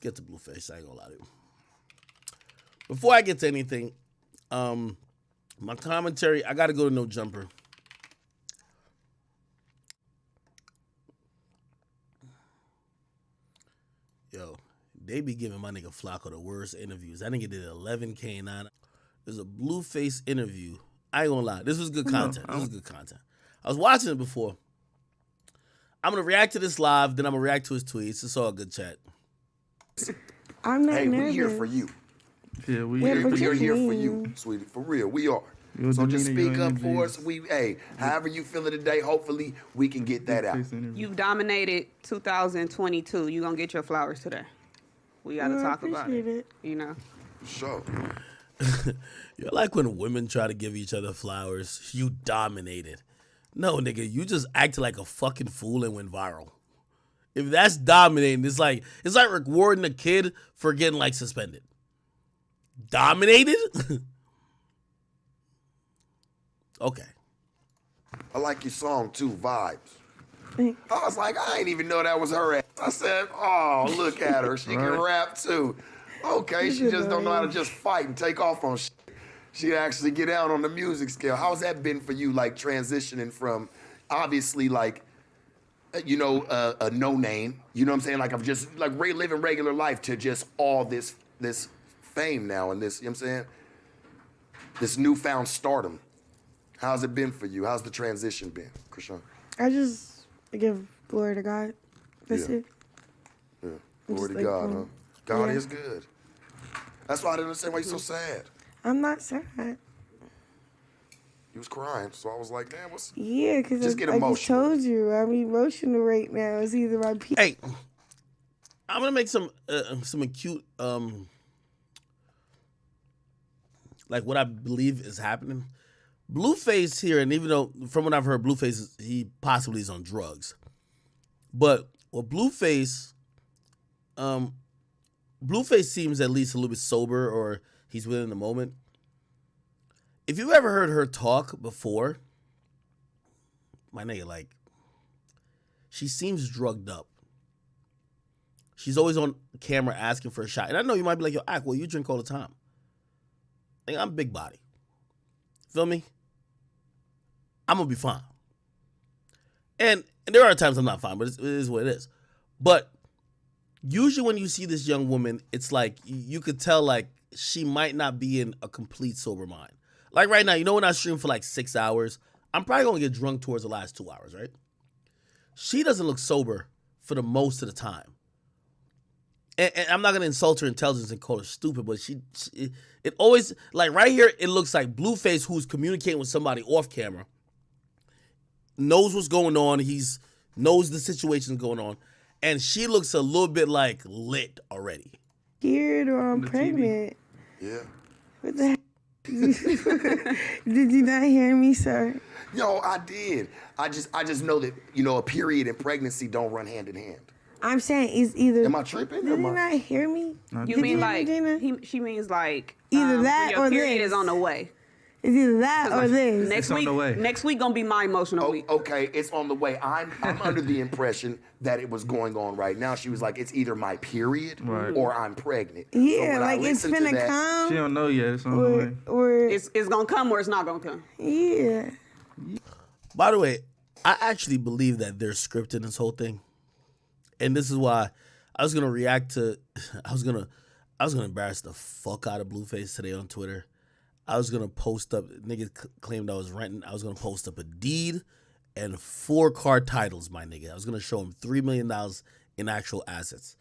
get to Blueface. I ain't gonna lie to you. Before I get to anything, my commentary, I gotta go to No Jumper. Yo, they be giving my nigga Flacco the worst interviews. I think it did 11K9. There's a Blueface interview. I ain't gonna lie. This was good content. This was good content. I was watching it before. I'm gonna react to this live, then I'm gonna react to his tweets. It's all good chat. I'm not nervous. We're here for you. Yeah, We're here for you, sweetie. For real, we are. So just speak up for us. However you feeling today, hopefully we can get that out. You've dominated 2022. You gonna get your flowers today. We gotta talk about it. You know. Sure. You're like when women try to give each other flowers. You dominated. No, nigga, you just acted like a fucking fool and went viral. If that's dominating, it's like rewarding a kid for getting like suspended. Dominated? Okay. I like your song too, Vibes. I was like, I ain't even know that was her ass. I said, oh, look at her. She can rap too. Okay, she just don't know how to just fight and take off on shit. She actually get out on the music scale. How's that been for you, like transitioning from obviously like, you know, a no name, you know what I'm saying? Like I'm just like living regular life to just all this fame now and this, you know what I'm saying? This newfound stardom. How's it been for you? How's the transition been, Chrisean? I just give glory to God. That's it. Yeah. Glory to God, huh? God is good. That's why I didn't understand why you're so sad. I'm not sad. You was crying, so I was like, damn, what's... Yeah, because I get emotional. just told you, I'm emotional right now. It's either my... Hey, I'm going to make some acute, like what I believe is happening. Blueface here, and even though from what I've heard, Blueface, he possibly is on drugs. But with Blueface, Blueface seems at least a little bit sober, or he's within the moment. If you've ever heard her talk before, my nigga, like, she seems drugged up. She's always on camera asking for a shot. And I know you might be like, yo, Ak, well, you drink all the time. Like, I'm big body. Feel me? I'm going to be fine. And there are times I'm not fine, but it is what it is. But usually when you see this young woman, it's like you could tell, like, she might not be in a complete sober mind. Like right now, you know when I stream for like 6 hours, I'm probably going to get drunk towards the last 2 hours, right? She doesn't look sober for the most of the time. And I'm not going to insult her intelligence and call her stupid, but it always, like right here, it looks like Blueface, who's communicating with somebody off camera, knows what's going on. Knows the situation's going on. And she looks a little bit like lit already. Scared or I'm pregnant. Yeah. What the heck? Did you not hear me, sir? Yo, I did. I just know that, you know, a period and pregnancy don't run hand in hand. I'm saying it's either... Am I tripping? Did you not hear me? You mean like... She means like... Either that your or period this. is on the way. It's either that or this. Next week gonna be my emotional week. Okay, it's on the way. I'm under the impression that it was going on right now. She was like, it's either my period or I'm pregnant. Yeah, so like it's finna come. She don't know yet. It's on the way. Or it's gonna come or it's not gonna come. Yeah. By the way, I actually believe that they're scripting this whole thing. And this is why I was gonna react to I was gonna embarrass the fuck out of Blueface today on Twitter. I was gonna post up, niggas claimed I was renting. I was gonna post up a deed and 4 car titles, my nigga. I was gonna show him $3 million in actual assets.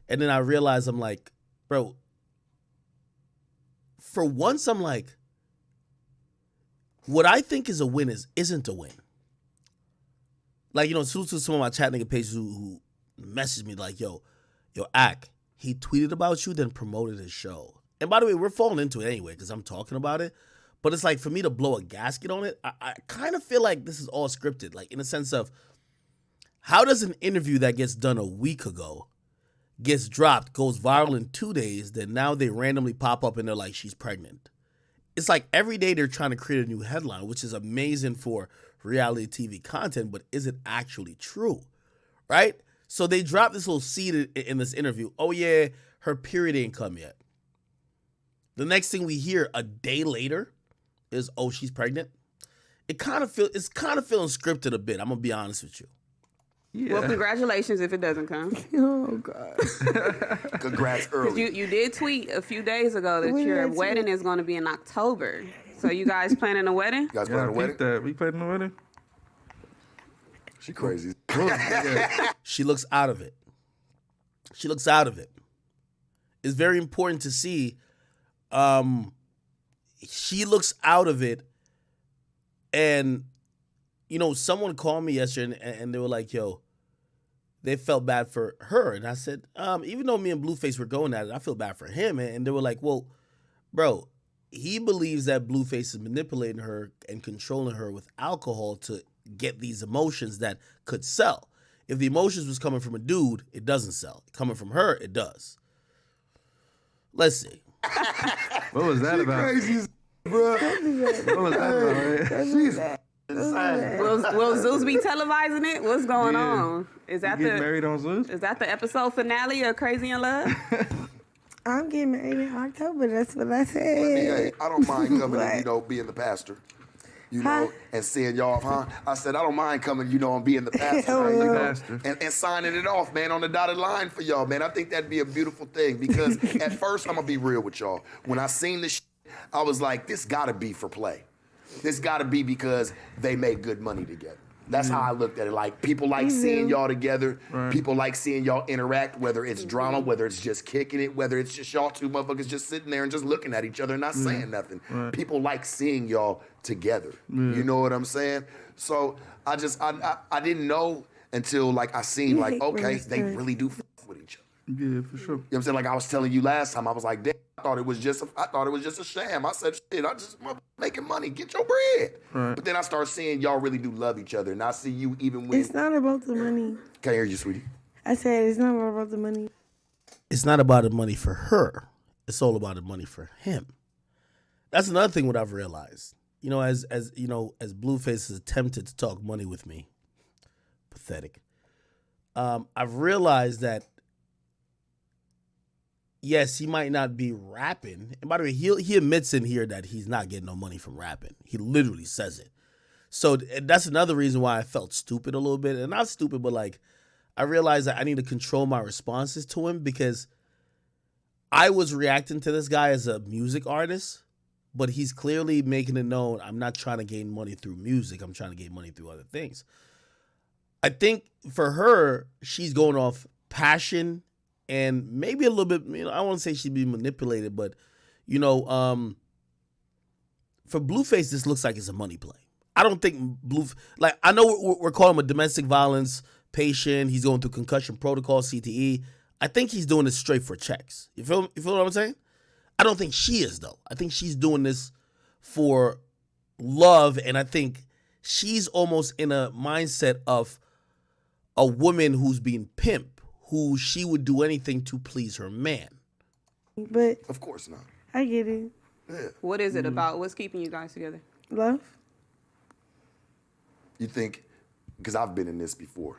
And then I realized, I'm like, bro, for once I'm like, what I think is a win isn't a win. Like, you know, some of my chat nigga pages who messaged me like, yo, Ak, he tweeted about you, then promoted his show. And by the way, we're falling into it anyway because I'm talking about it. But it's like for me to blow a gasket on it, I kind of feel like this is all scripted. Like in the sense of how does an interview that gets done a week ago, gets dropped, goes viral in 2 days, then now they randomly pop up and they're like, she's pregnant. It's like every day they're trying to create a new headline, which is amazing for reality TV content, but is it actually true? Right? So they dropped this little seed in this interview. Oh yeah, her period ain't come yet. The next thing we hear a day later is, oh, she's pregnant. It's kind of feeling scripted a bit. I'm gonna be honest with you. Yeah. Well, congratulations if it doesn't come. Oh God. Congrats early. You did tweet a few days ago that When your did I wedding tweet? is going to be in October. So you guys planning a wedding? You guys Yeah, planning I a wedding? peeped that. We played in the wedding. She crazy. She looks out of it. She looks out of it. It's very important to see. She looks out of it, and someone called me yesterday, and they were like, "Yo," they felt bad for her, and I said, "Even though me and Blueface were going at it, I feel bad for him." And they were like, "Well, bro, he believes that Blueface is manipulating her and controlling her with alcohol to get these emotions that could sell. If the emotions was coming from a dude, it doesn't sell. Coming from her, it does. Let's see." What was that about? Crazy, bro. What was that about? She's insane. Will Zeus be televising it? What's going Yeah. on? Is that You get married on Zeus? is that the episode finale of Crazy in Love? I'm getting married in October. That's what I Hey, said. I don't mind coming What? and, being the pastor. Huh? And seeing y'all, huh? I said, I don't mind coming, and being the pastor. Hell man, no. Pastor. and signing it off, man, on the dotted line for y'all, man. I think that'd be a beautiful thing because at first, I'm going to be real with y'all. When I seen this I was like, this got to be for play. This got to be because they made good money together. That's how I looked at it. Like, people like seeing y'all together. Right. People like seeing y'all interact, whether it's drama, whether it's just kicking it, whether it's just y'all two motherfuckers just sitting there and just looking at each other and not saying nothing. Right. People like seeing y'all together. You know what I'm saying? So I didn't know until, like, I seen, You like, hate okay, women's they stories. really do f with each other. Yeah, for sure. You know what I'm saying? Like I was telling you last time, I was like, damn, I thought it was just a sham. I said, shit, I just making money. Get your bread. Right. But then I start seeing y'all really do love each other. And I see you even when... It's not about the money. Can't hear you, sweetie. I said it's not about the money. It's not about the money for her. It's all about the money for him. That's another thing what I've realized. As Blueface has attempted to talk money with me, pathetic. I've realized that yes, he might not be rapping. And by the way, he admits in here that he's not getting no money from rapping. He literally says it. So that's another reason why I felt stupid a little bit. And not stupid, but like I realized that I need to control my responses to him because I was reacting to this guy as a music artist, but he's clearly making it known I'm not trying to gain money through music. I'm trying to gain money through other things. I think for her, she's going off passion and maybe a little bit, I don't want to say she'd be manipulated, but, for Blueface, this looks like it's a money play. I don't think I know we're calling him a domestic violence patient. He's going through concussion protocol, CTE. I think he's doing this straight for checks. You feel what I'm saying? I don't think she is, though. I think she's doing this for love, and I think she's almost in a mindset of a woman who's being pimped, who she would do anything to please her man. But Of course not. I get it. Yeah. What is it about? What's keeping you guys together? Love? You think, because I've been in this before.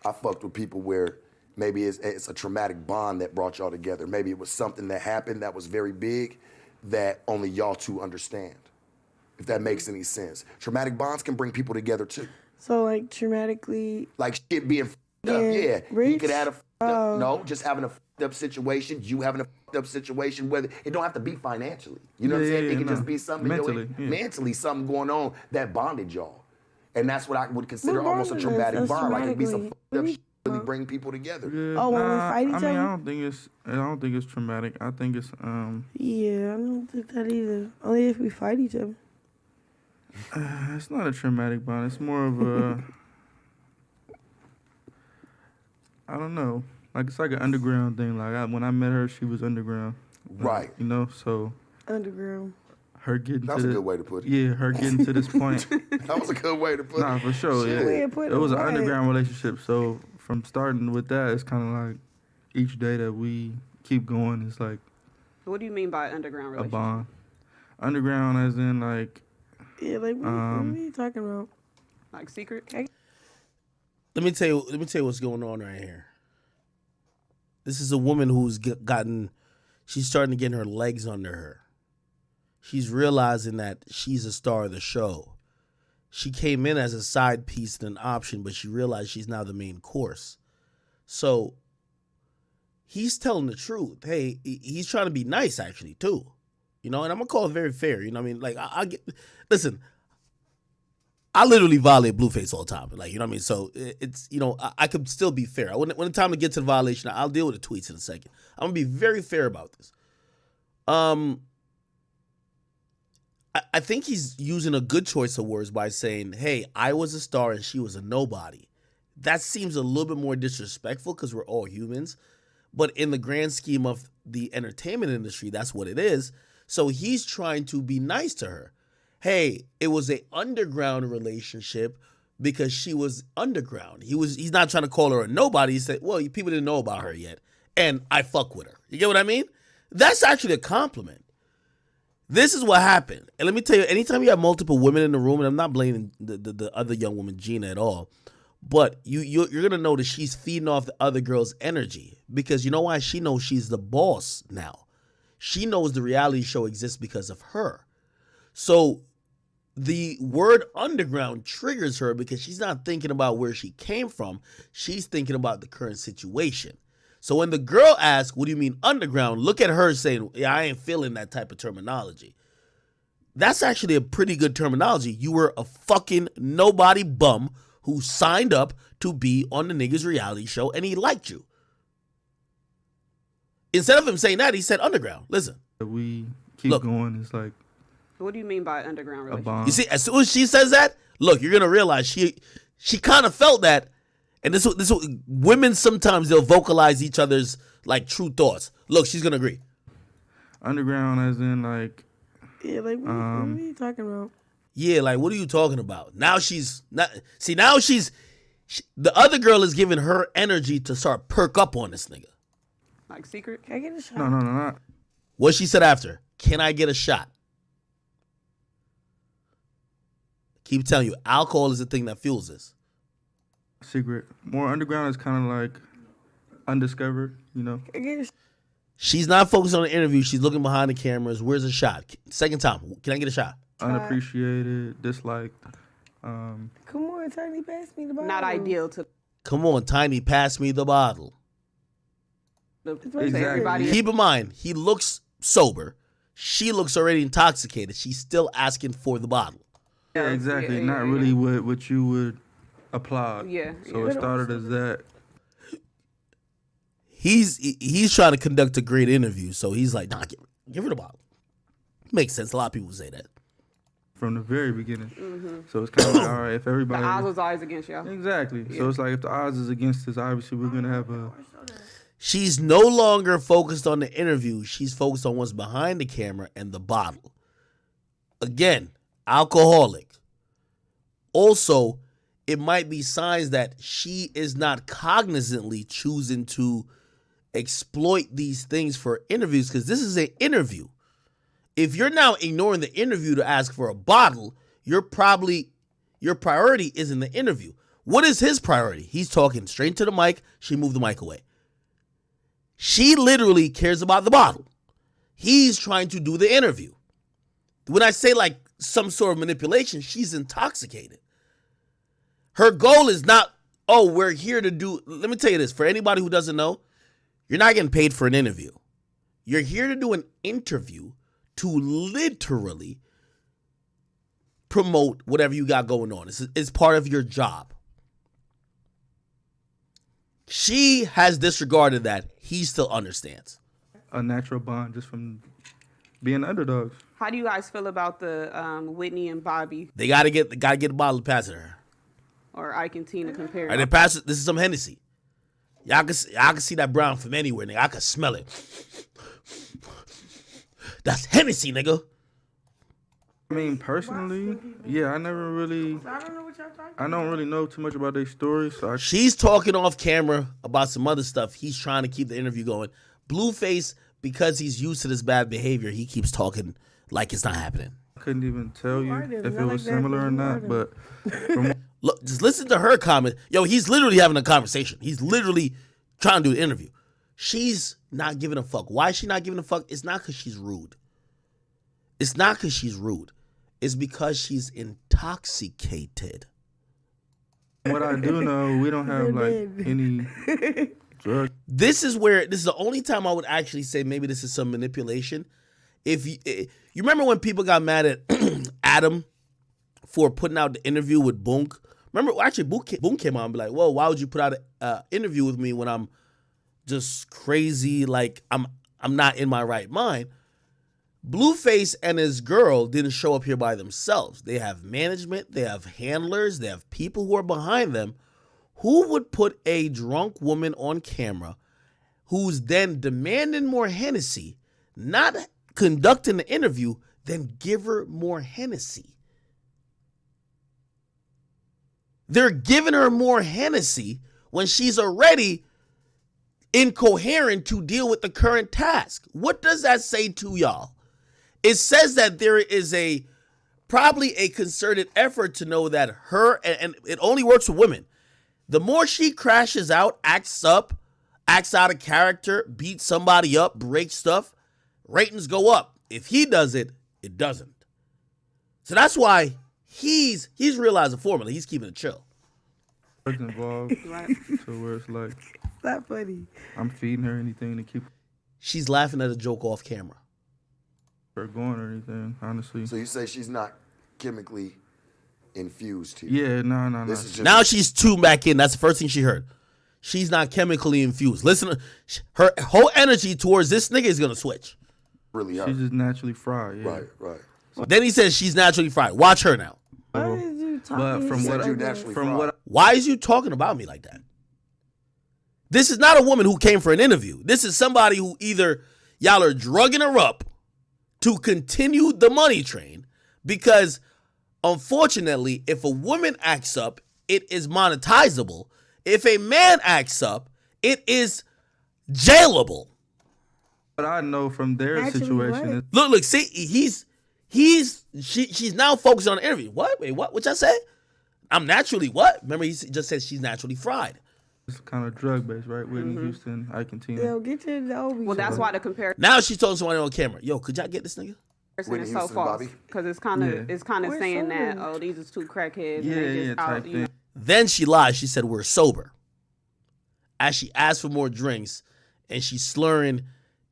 I fucked with people where maybe it's a traumatic bond that brought y'all together. Maybe it was something that happened that was very big that only y'all two understand, if that makes any sense. Traumatic bonds can bring people together too. So like traumatically. Like shit being f***ed up, Yeah, yeah. He rich? could have a f***ed up, no, just having a f***ed up situation, you having a f***ed up situation, whether it don't have to be financially. You know what I'm saying? It can just be something mentally something going on that bonded y'all. And that's what I would consider What almost a bonded us? traumatic That's bond. Like it'd be some traumatically. f***ed up What shit that really bring people together. Yeah, Oh, when we fight each I mean, other? I don't think it's traumatic. I think it's Yeah, I don't think that either. Only if we fight each other. it's not a traumatic bond. It's more of a I don't know. Like it's like an underground thing. Like when I met her, she was underground. Right. So Underground. her getting That's to a the, good way to put it. Yeah, her getting to this point. That was a good way to put Nah, it. for sure. Shit. Yeah, Way to put it was an it, right. underground relationship. So from starting with that, it's kind of like each day that we keep going, it's like What do you mean by underground a relationship? bond. Underground, as in like Yeah, like what are you talking about? Like secret? Let me tell you what's going on right here. This is a woman who's she's starting to get her legs under her. She's realizing that she's a star of the show. She came in as a side piece and an option, but she realized she's now the main course. So he's telling the truth. Hey, he's trying to be nice, actually, too. You know, and I'm going to call it very fair. You know what I mean? Like, listen, I literally violate Blueface all the time. Like, you know what I mean? So it's, you know, I could still be fair. When it's time to get to the violation, I'll deal with the tweets in a second. I'm going to be very fair about this. I think he's using a good choice of words by saying, hey, I was a star and she was a nobody. That seems a little bit more disrespectful because we're all humans. But in the grand scheme of the entertainment industry, that's what it is. So he's trying to be nice to her. Hey, it was an underground relationship because she was underground. He's not trying to call her a nobody. He said, well, people didn't know about her yet. And I fuck with her. You get what I mean? That's actually a compliment. This is what happened. And let me tell you, anytime you have multiple women in the room, and I'm not blaming the other young woman, Gina, at all, but you're going to know that she's feeding off the other girl's energy. Because you know why? She knows she's the boss now. She knows the reality show exists because of her. So the word underground triggers her because she's not thinking about where she came from. She's thinking about the current situation. So when the girl asks, what do you mean underground? Look at her saying, yeah, I ain't feeling that type of terminology. That's actually a pretty good terminology. You were a fucking nobody bum who signed up to be on the nigga's reality show and he liked you. Instead of him saying that, he said underground. Listen. We keep going. It's like. What do you mean by underground relationship? A bond. You see, as soon as she says that, look, you're going to realize she kind of felt that. And this women sometimes they'll vocalize each other's like true thoughts. Look, she's gonna agree. Underground, as in like. Yeah, like what are you talking about? Yeah, like what are you talking about? Now she's not. See, now the other girl is giving her energy to start perk up on this nigga. Like secret? Can I get a shot? No, not. What she said after? Can I get a shot? Keep telling you, alcohol is the thing that fuels this. Secret. More underground is kind of like undiscovered, you know. She's not focused on the interview. She's looking behind the cameras. Where's the shot? Second time. Can I get a shot? Unappreciated, disliked. Come on, Tiny, pass me the bottle. Not ideal to. Come on, Tiny, pass me the bottle. Exactly. Keep in mind, he looks sober. She looks already intoxicated. She's still asking for the bottle. Yeah, exactly. Not really what you would applaud. Yeah. So it started as that. He's trying to conduct a great interview, so he's like, nah, give her the bottle. Makes sense. A lot of people say that. From the very beginning. Mm-hmm. So it's kind of like, all right, if everybody. The odds was always against y'all. Exactly. Yeah. So it's like if the odds is against us, obviously we're going to have a. She's no longer focused on the interview. She's focused on what's behind the camera and the bottle. Again, alcoholic. Also, it might be signs that she is not cognizantly choosing to exploit these things for interviews because this is an interview. If you're now ignoring the interview to ask for a bottle, your priority isn't the interview. What is his priority? He's talking straight to the mic. She moved the mic away. She literally cares about the bottle. He's trying to do the interview. When I say like some sort of manipulation, she's intoxicated. Her goal is not, oh, we're here to do, let me tell you this, for anybody who doesn't know, you're not getting paid for an interview. You're here to do an interview to literally promote whatever you got going on. It's part of your job. She has disregarded that. He still understands. A natural bond just from being underdogs. How do you guys feel about the Whitney and Bobby They gotta get a bottle to pass it to her. or Ike and Tina compared? All right, they pass it. This is some Hennessy. Y'all can see that brown from anywhere, nigga. I can smell it. That's Hennessy, nigga. I mean, personally, yeah, I never really. I don't really know too much about their story, so She's talking off camera about some other stuff. He's trying to keep the interview going. Blueface, because he's used to this bad behavior, he keeps talking like it's not happening. I couldn't even tell you if it was similar or not, but Look, just listen to her comment. Yo, he's literally having a conversation. He's literally trying to do an interview. She's not giving a fuck. Why is she not giving a fuck? It's not because she's rude. It's not because she's rude. It's because she's intoxicated. What I do know, we don't have like any drugs. This is the only time I would actually say maybe this is some manipulation. If you remember when people got mad at Adam for putting out the interview with Boonk? Remember, actually, Boonk came out and be like, "Whoa, why would you put out an interview with me when I'm just crazy? Like I'm not in my right mind." Blueface and his girl didn't show up here by themselves. They have management, they have handlers, they have people who are behind them. Who would put a drunk woman on camera who's then demanding more Hennessy, not conducting the interview, then give her more Hennessy? They're giving her more Hennessy when she's already incoherent to deal with the current task. What does that say to y'all? It says that there is probably a concerted effort to know that her, and it only works for women. The more she crashes out, acts up, acts out of character, beats somebody up, breaks stuff, ratings go up. If he does it, it doesn't. So that's why he's realized the formula. He's keeping it chill. Involved, so where it's like, It's not funny. I'm feeding her anything to keep She's laughing at a joke off camera. her going or anything, honestly. So you say she's not chemically infused here? Yeah, no. This is just Now she's tuned back in. That's the first thing she heard. She's not chemically infused. Listen, her whole energy towards this nigga is gonna switch. really her. She's just naturally fried. Yeah. Right. Then he says she's naturally fried. Watch her now. Why is you talking But from shit what like you that? naturally From fried. what Why is you talking about me like that? This is not a woman who came for an interview. This is somebody who either y'all are drugging her up to continue the money train, because unfortunately, if a woman acts up, it is monetizable. If a man acts up, it is jailable. What I know from their Actually, situation is what? Look, see, she's now focused on the interview. What? Wait, what? What y'all say? I'm naturally what? Remember, he just said she's naturally fried. it's kind of drug based, right? Whitney Houston, Ike and Tina. Yo, get your Dobie. Well, that's why the comparison Now she's talking to somebody on camera. Yo, could y'all get this nigga? Whitney is so Houston, false. Bobby. Because it's kind of We're saying that, sober. oh, these are two crackheads. Yeah, and they yeah, just type out, you know. thing. Then she lied. She said we're sober. As she asked for more drinks, and she's slurring.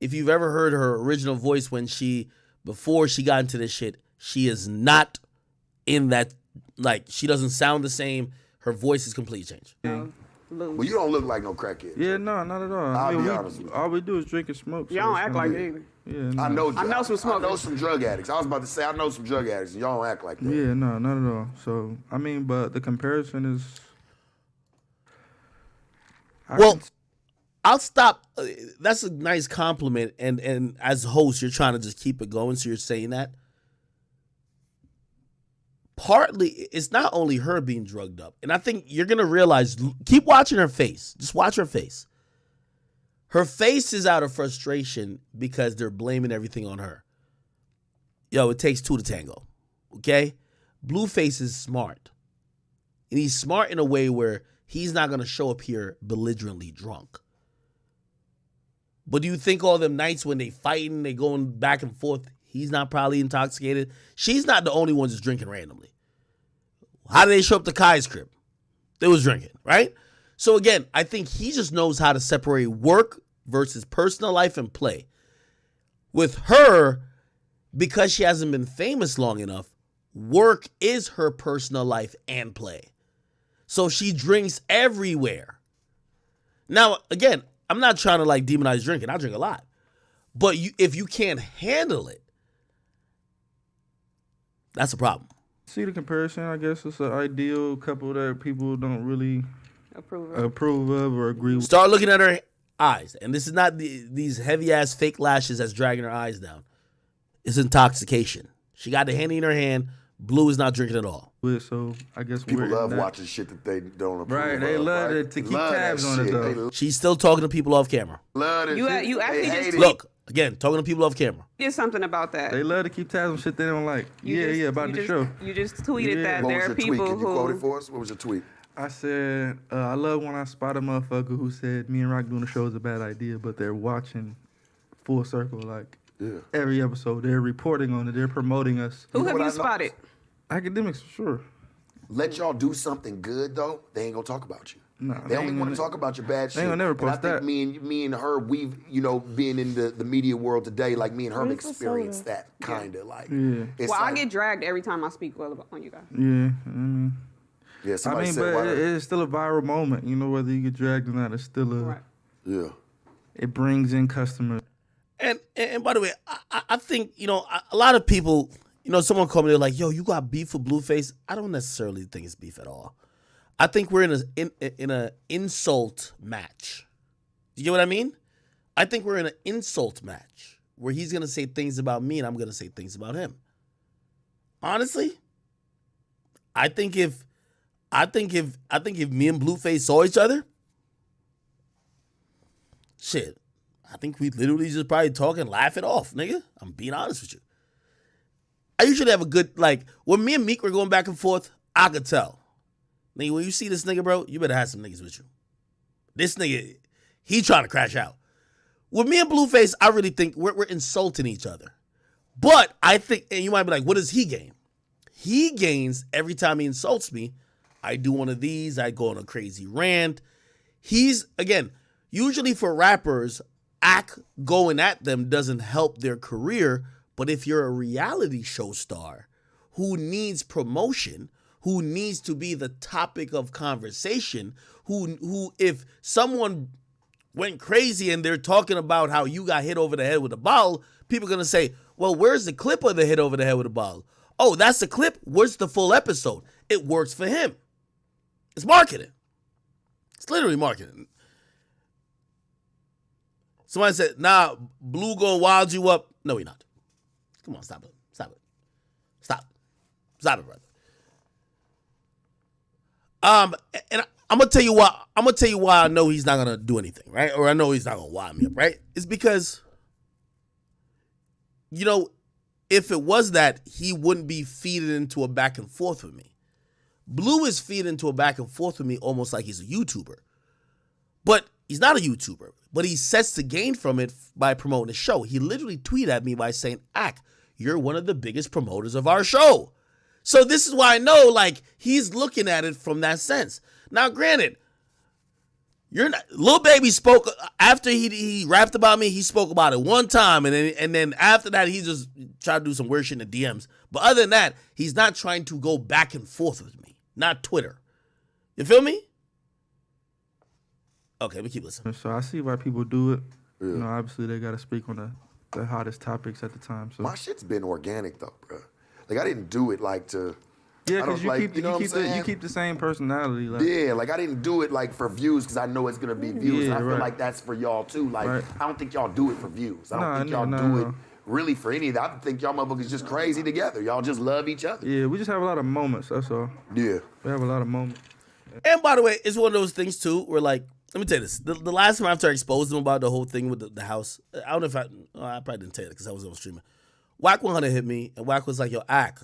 If you've ever heard her original voice before she got into this shit, she is not in that, like, she doesn't sound the same. Her voice is completely changed. Lose. Well, you don't look like no crackhead. Yeah, no, not at all. I'll be honest with you. All we do is drink and smoke. so Y'all don't it's act not- like it either. Yeah, no. I know I know some smokers. I know some drug addicts. I was about to say I know some drug addicts, and y'all don't act like that. Yeah, no, not at all. So, I mean, but the comparison is. Well, I'll stop. That's a nice compliment. And as a host, you're trying to just keep it going. So you're saying that. Partly, it's not only her being drugged up. And I think you're going to realize, keep watching her face. Just watch her face. Her face is out of frustration because they're blaming everything on her. Yo, it takes two to tango. Okay? Blueface is smart. And he's smart in a way where he's not going to show up here belligerently drunk. But do you think all them nights when they fighting, they going back and forth, he's not probably intoxicated? She's not the only one just drinking randomly. How did they show up to Kai's crib? They was drinking, right? So again, I think he just knows how to separate work versus personal life and play. With her, because she hasn't been famous long enough, work is her personal life and play. So she drinks everywhere. Now, again, I'm not trying to like demonize drinking. I drink a lot. But if you can't handle it, that's a problem. See the comparison, I guess it's an ideal couple that people don't really approve of or agree with. Start looking at her eyes. And this is not these heavy-ass fake lashes that's dragging her eyes down. It's intoxication. She got the Henny in her hand. Blue is not drinking at all. So I guess People we're love in that. watching shit that they don't approve Right, of. they love right? it to They keep love tabs that on it, shit. though. They She's still talking to people off camera. love that You shit. you They actually hate just it. Look, again, talking to people off camera. did something about that. They love to keep tabs on shit they don't like. You just- About you the just- show. You just tweeted Yeah. that What there was are your tweet? people Can you quote it who for us? What was your tweet? I said, I love when I spot a motherfucker who said me and Rock doing the show is a bad idea, but they're watching full circle, like every episode. They're reporting on it. They're promoting us. Who have you spotted? Academics, for sure. Let y'all do something good, though, they ain't gonna talk about you. Nah, they only want to talk about your bad shit. They ain't gonna never post and I think me and her, we've, being in the media world today, like me and her have experienced that kind of like. Yeah. I get dragged every time I speak well on you guys. Yeah, yeah, somebody said, but it's still a viral moment. Whether you get dragged or not, it's still a. Right. Yeah. It brings in customers. And by the way, I think, a lot of people, someone called me, they're like, yo, you got beef with Blueface. I don't necessarily think it's beef at all. I think we're in a insult match. You get what I mean? I think we're in an insult match where he's gonna say things about me and I'm gonna say things about him. Honestly, I think if me and Blueface saw each other, shit, I think we literally just probably talk and laugh it off, nigga. I'm being honest with you. I usually have a good, when me and Meek were going back and forth, I could tell. Nigga, when you see this nigga, bro, you better have some niggas with you. This nigga, he trying to crash out. With me and Blueface, I really think we're insulting each other. But I think, and you might be like, what does he gain? He gains every time he insults me. I do one of these, I go on a crazy rant. He's, again, usually for rappers, going at them doesn't help their career. But if you're a reality show star who needs promotion, who needs to be the topic of conversation, who if someone went crazy and they're talking about how you got hit over the head with a bottle, people are going to say, well, where's the clip of the hit over the head with a bottle? Oh, that's the clip? Where's the full episode? It works for him. It's marketing. It's literally marketing. Somebody said, nah, Blue gonna wild you up. No, he not. Come on, stop it. Stop it. Stop. Stop it, brother. And I'm gonna tell you why. I'm gonna tell you why I know he's not gonna do anything, right? Or I know he's not gonna wild me up, right? It's because, if it was that, he wouldn't be feeding into a back and forth with me. Blue is feeding into a back and forth with me almost like he's a YouTuber. But he's not a YouTuber. But he sets to gain from it by promoting the show. He literally tweeted at me by saying, you're one of the biggest promoters of our show. So this is why I know, he's looking at it from that sense. Now, granted, Lil Baby spoke after he rapped about me. He spoke about it one time, and then after that, he just tried to do some weird shit in the DMs. But other than that, he's not trying to go back and forth with me. Not Twitter. You feel me? Okay, we keep listening. So I see why people do it. Yeah. Obviously they got to speak on the hottest topics at the time. So my shit's been organic though, bro. I didn't do it to. Yeah, because you keep the same personality. Yeah, I didn't do it for views because I know it's gonna be views. And I feel like that's for y'all too. I don't think y'all do it for views. I don't think y'all do it really for any of that. I think y'all motherfuckers just crazy together. Y'all just love each other. Yeah, we just have a lot of moments. That's all. Yeah, we have a lot of moments. And by the way, it's one of those things too where let me tell you this. The last time after I exposed him about the whole thing with the house, I don't know if I probably didn't tell you that because I was on streaming. Wack 100 hit me, and Wack was like, yo, Ack.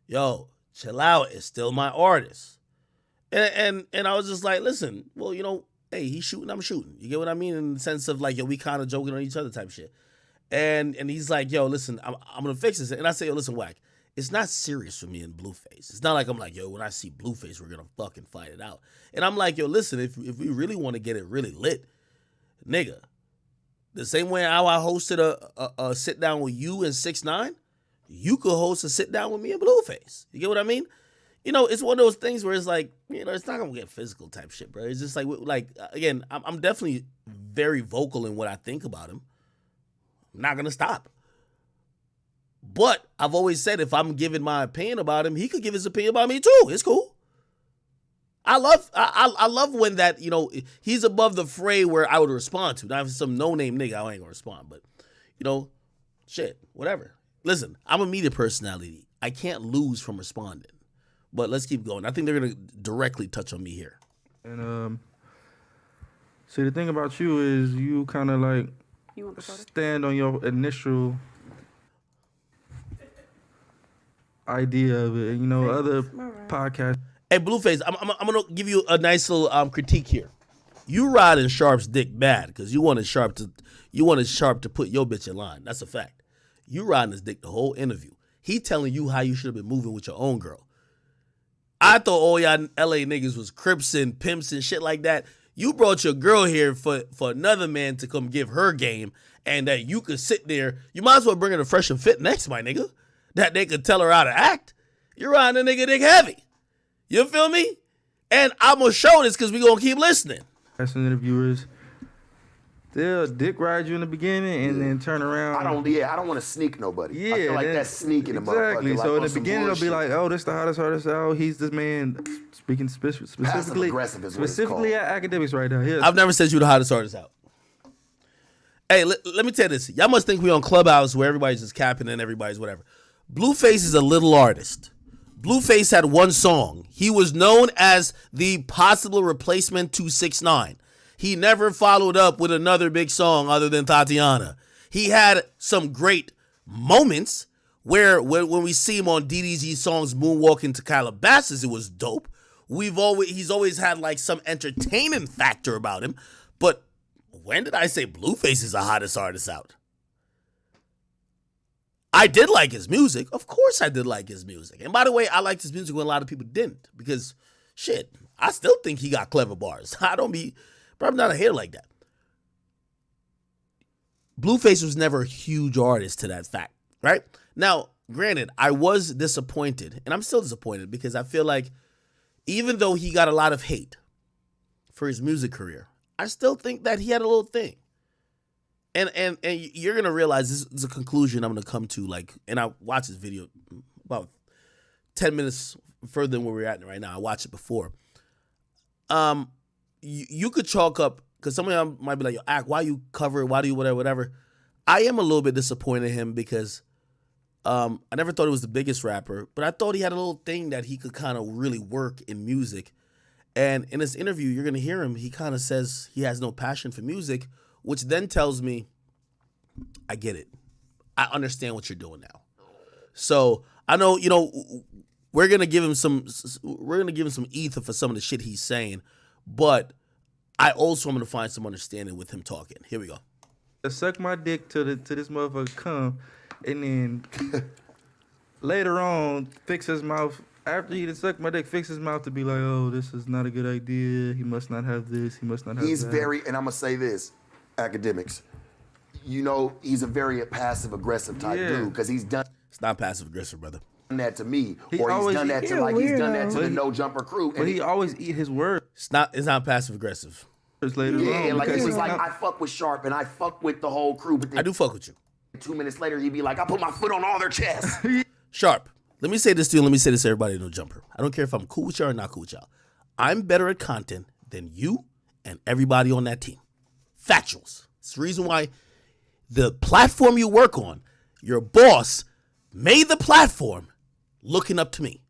Yo, chill out. It's still my artist. And I was just like, listen, well, hey, he's shooting, I'm shooting. You get what I mean? In the sense of yo, we kind of joking on each other type shit. And he's like, yo, listen, I'm going to fix this. And I say, yo, listen, Wack, it's not serious for me and Blueface. It's not like I'm like, yo, when I see Blueface, we're going to fucking fight it out. And I'm like, yo, listen, if we really want to get it really lit, nigga, the same way how I hosted a sit down with you and 6ix9ine, you could host a sit down with me and Blueface. You get what I mean? It's one of those things where it's it's not going to get physical type shit, bro. It's just again, I'm definitely very vocal in what I think about him. I'm not going to stop. But I've always said if I'm giving my opinion about him, he could give his opinion about me too. It's cool. I love when that, he's above the fray where I would respond to. Not some no-name nigga, I ain't gonna respond. But, shit, whatever. Listen, I'm a media personality. I can't lose from responding. But let's keep going. I think they're gonna directly touch on me here. And see, the thing about you is you kind of stand on your initial idea of it. And, other podcasts. Hey, Blueface, I'm gonna give you a nice little critique here. You riding Sharp's dick bad because you wanted Sharp to put your bitch in line. That's a fact. You riding his dick the whole interview. He telling you how you should have been moving with your own girl. I thought all y'all LA niggas was Crips and pimps and shit like that. You brought your girl here for another man to come give her game, and that you could sit there. You might as well bring her to Fresh and Fit next, my nigga. That they could tell her how to act. You're riding a nigga dick heavy. You feel me? And I'm gonna show this because we gonna keep listening. As an interviewers, they'll dick ride you in the beginning and then turn around. I don't want to sneak nobody. I feel like that's sneaking exactly. a motherfucker. So like in the beginning, they'll be like, "Oh, this the hottest artist out. He's this man." Speaking specifically at Akademiks right now. Yes. I've never said you the hottest artist out. Hey, let me tell you this. Y'all must think we on Clubhouse where everybody's just capping and everybody's whatever. Blueface is a little artist. Blueface had one song. He was known as the possible replacement to 6ix9ine. He never followed up with another big song other than Tatiana. He had some great moments where when we see him on DDG songs Moonwalking to Calabasas, it was dope. He's always had like some entertaining factor about him. But when did I say Blueface is the hottest artist out? I did like his music. Of course I did like his music. And by the way, I liked his music when a lot of people didn't. Because, shit, I still think he got clever bars. But I'm not a hater like that. Blueface was never a huge artist to that fact, right? Now, granted, I was disappointed. And I'm still disappointed because I feel like even though he got a lot of hate for his music career, I still think that he had a little thing. And you're going to realize this is a conclusion I'm going to come to, like, and I watched this video about 10 minutes further than where we're at right now. I watched it before. You could chalk up, because some of y'all might be like, yo, Ak, why you cover it? Why do you whatever? I am a little bit disappointed in him because I never thought he was the biggest rapper, but I thought he had a little thing that he could kind of really work in music. And in this interview, you're going to hear him. He kind of says he has no passion for music, which then tells me, I get it. I understand what you're doing now. So I know, we're gonna give him some ether for some of the shit he's saying, but I also am gonna find some understanding with him talking. Here we go. Suck my dick to this motherfucker come, and then later on fix his mouth. After he sucked my dick, fix his mouth to be like, oh, this is not a good idea. He must not have this. He must not have that. He's very, and I'm going to say this, Akademiks. He's a very passive-aggressive type dude because he's done. It's not passive-aggressive, brother. That to me, he's done that to the No Jumper crew. But he always eat his words. It's not passive-aggressive. Later on, like he was like, I fuck with Sharp and I fuck with the whole crew. But I do fuck with you. 2 minutes later, he'd be like, I put my foot on all their chests. Sharp. Let me say this to you. Let me say this to everybody. No Jumper. I don't care if I'm cool with y'all or not cool with y'all. I'm better at content than you and everybody on that team. Factuals. It's the reason why the platform you work on, your boss made the platform looking up to me.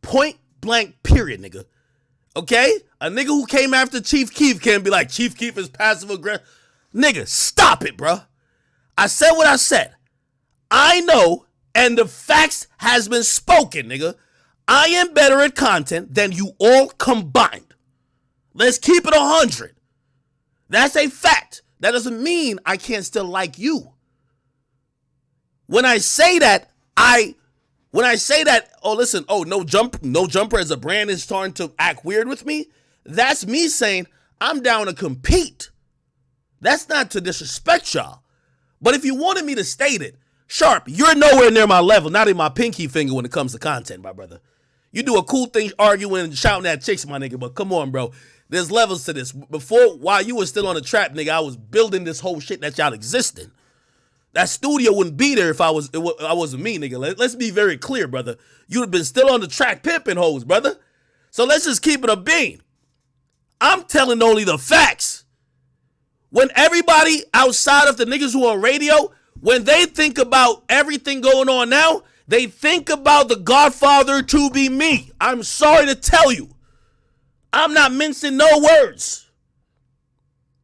Point blank period, nigga. Okay? A nigga who came after Chief Keef can't be like, Chief Keef is passive aggressive. Nigga, stop it, bruh. I said what I said. I know, and the facts has been spoken, nigga. I am better at content than you all combined. Let's keep it 100. That's a fact. That doesn't mean I can't still like you. When I say that, oh, listen, No Jumper as a brand is starting to act weird with me, that's me saying I'm down to compete. That's not to disrespect y'all. But if you wanted me to state it, Sharp, you're nowhere near my level, not in my pinky finger when it comes to content, my brother. You do a cool thing arguing and shouting at chicks, my nigga, but come on, bro. There's levels to this. While you were still on the trap, nigga, I was building this whole shit that y'all existing. That studio wouldn't be there if I wasn't me, nigga. Let's be very clear, brother. You'd have been still on the track pimping hoes, brother. So let's just keep it a bean. I'm telling only the facts. When everybody outside of the niggas who are on radio, when they think about everything going on now, they think about the Godfather to be me. I'm sorry to tell you. I'm not mincing no words.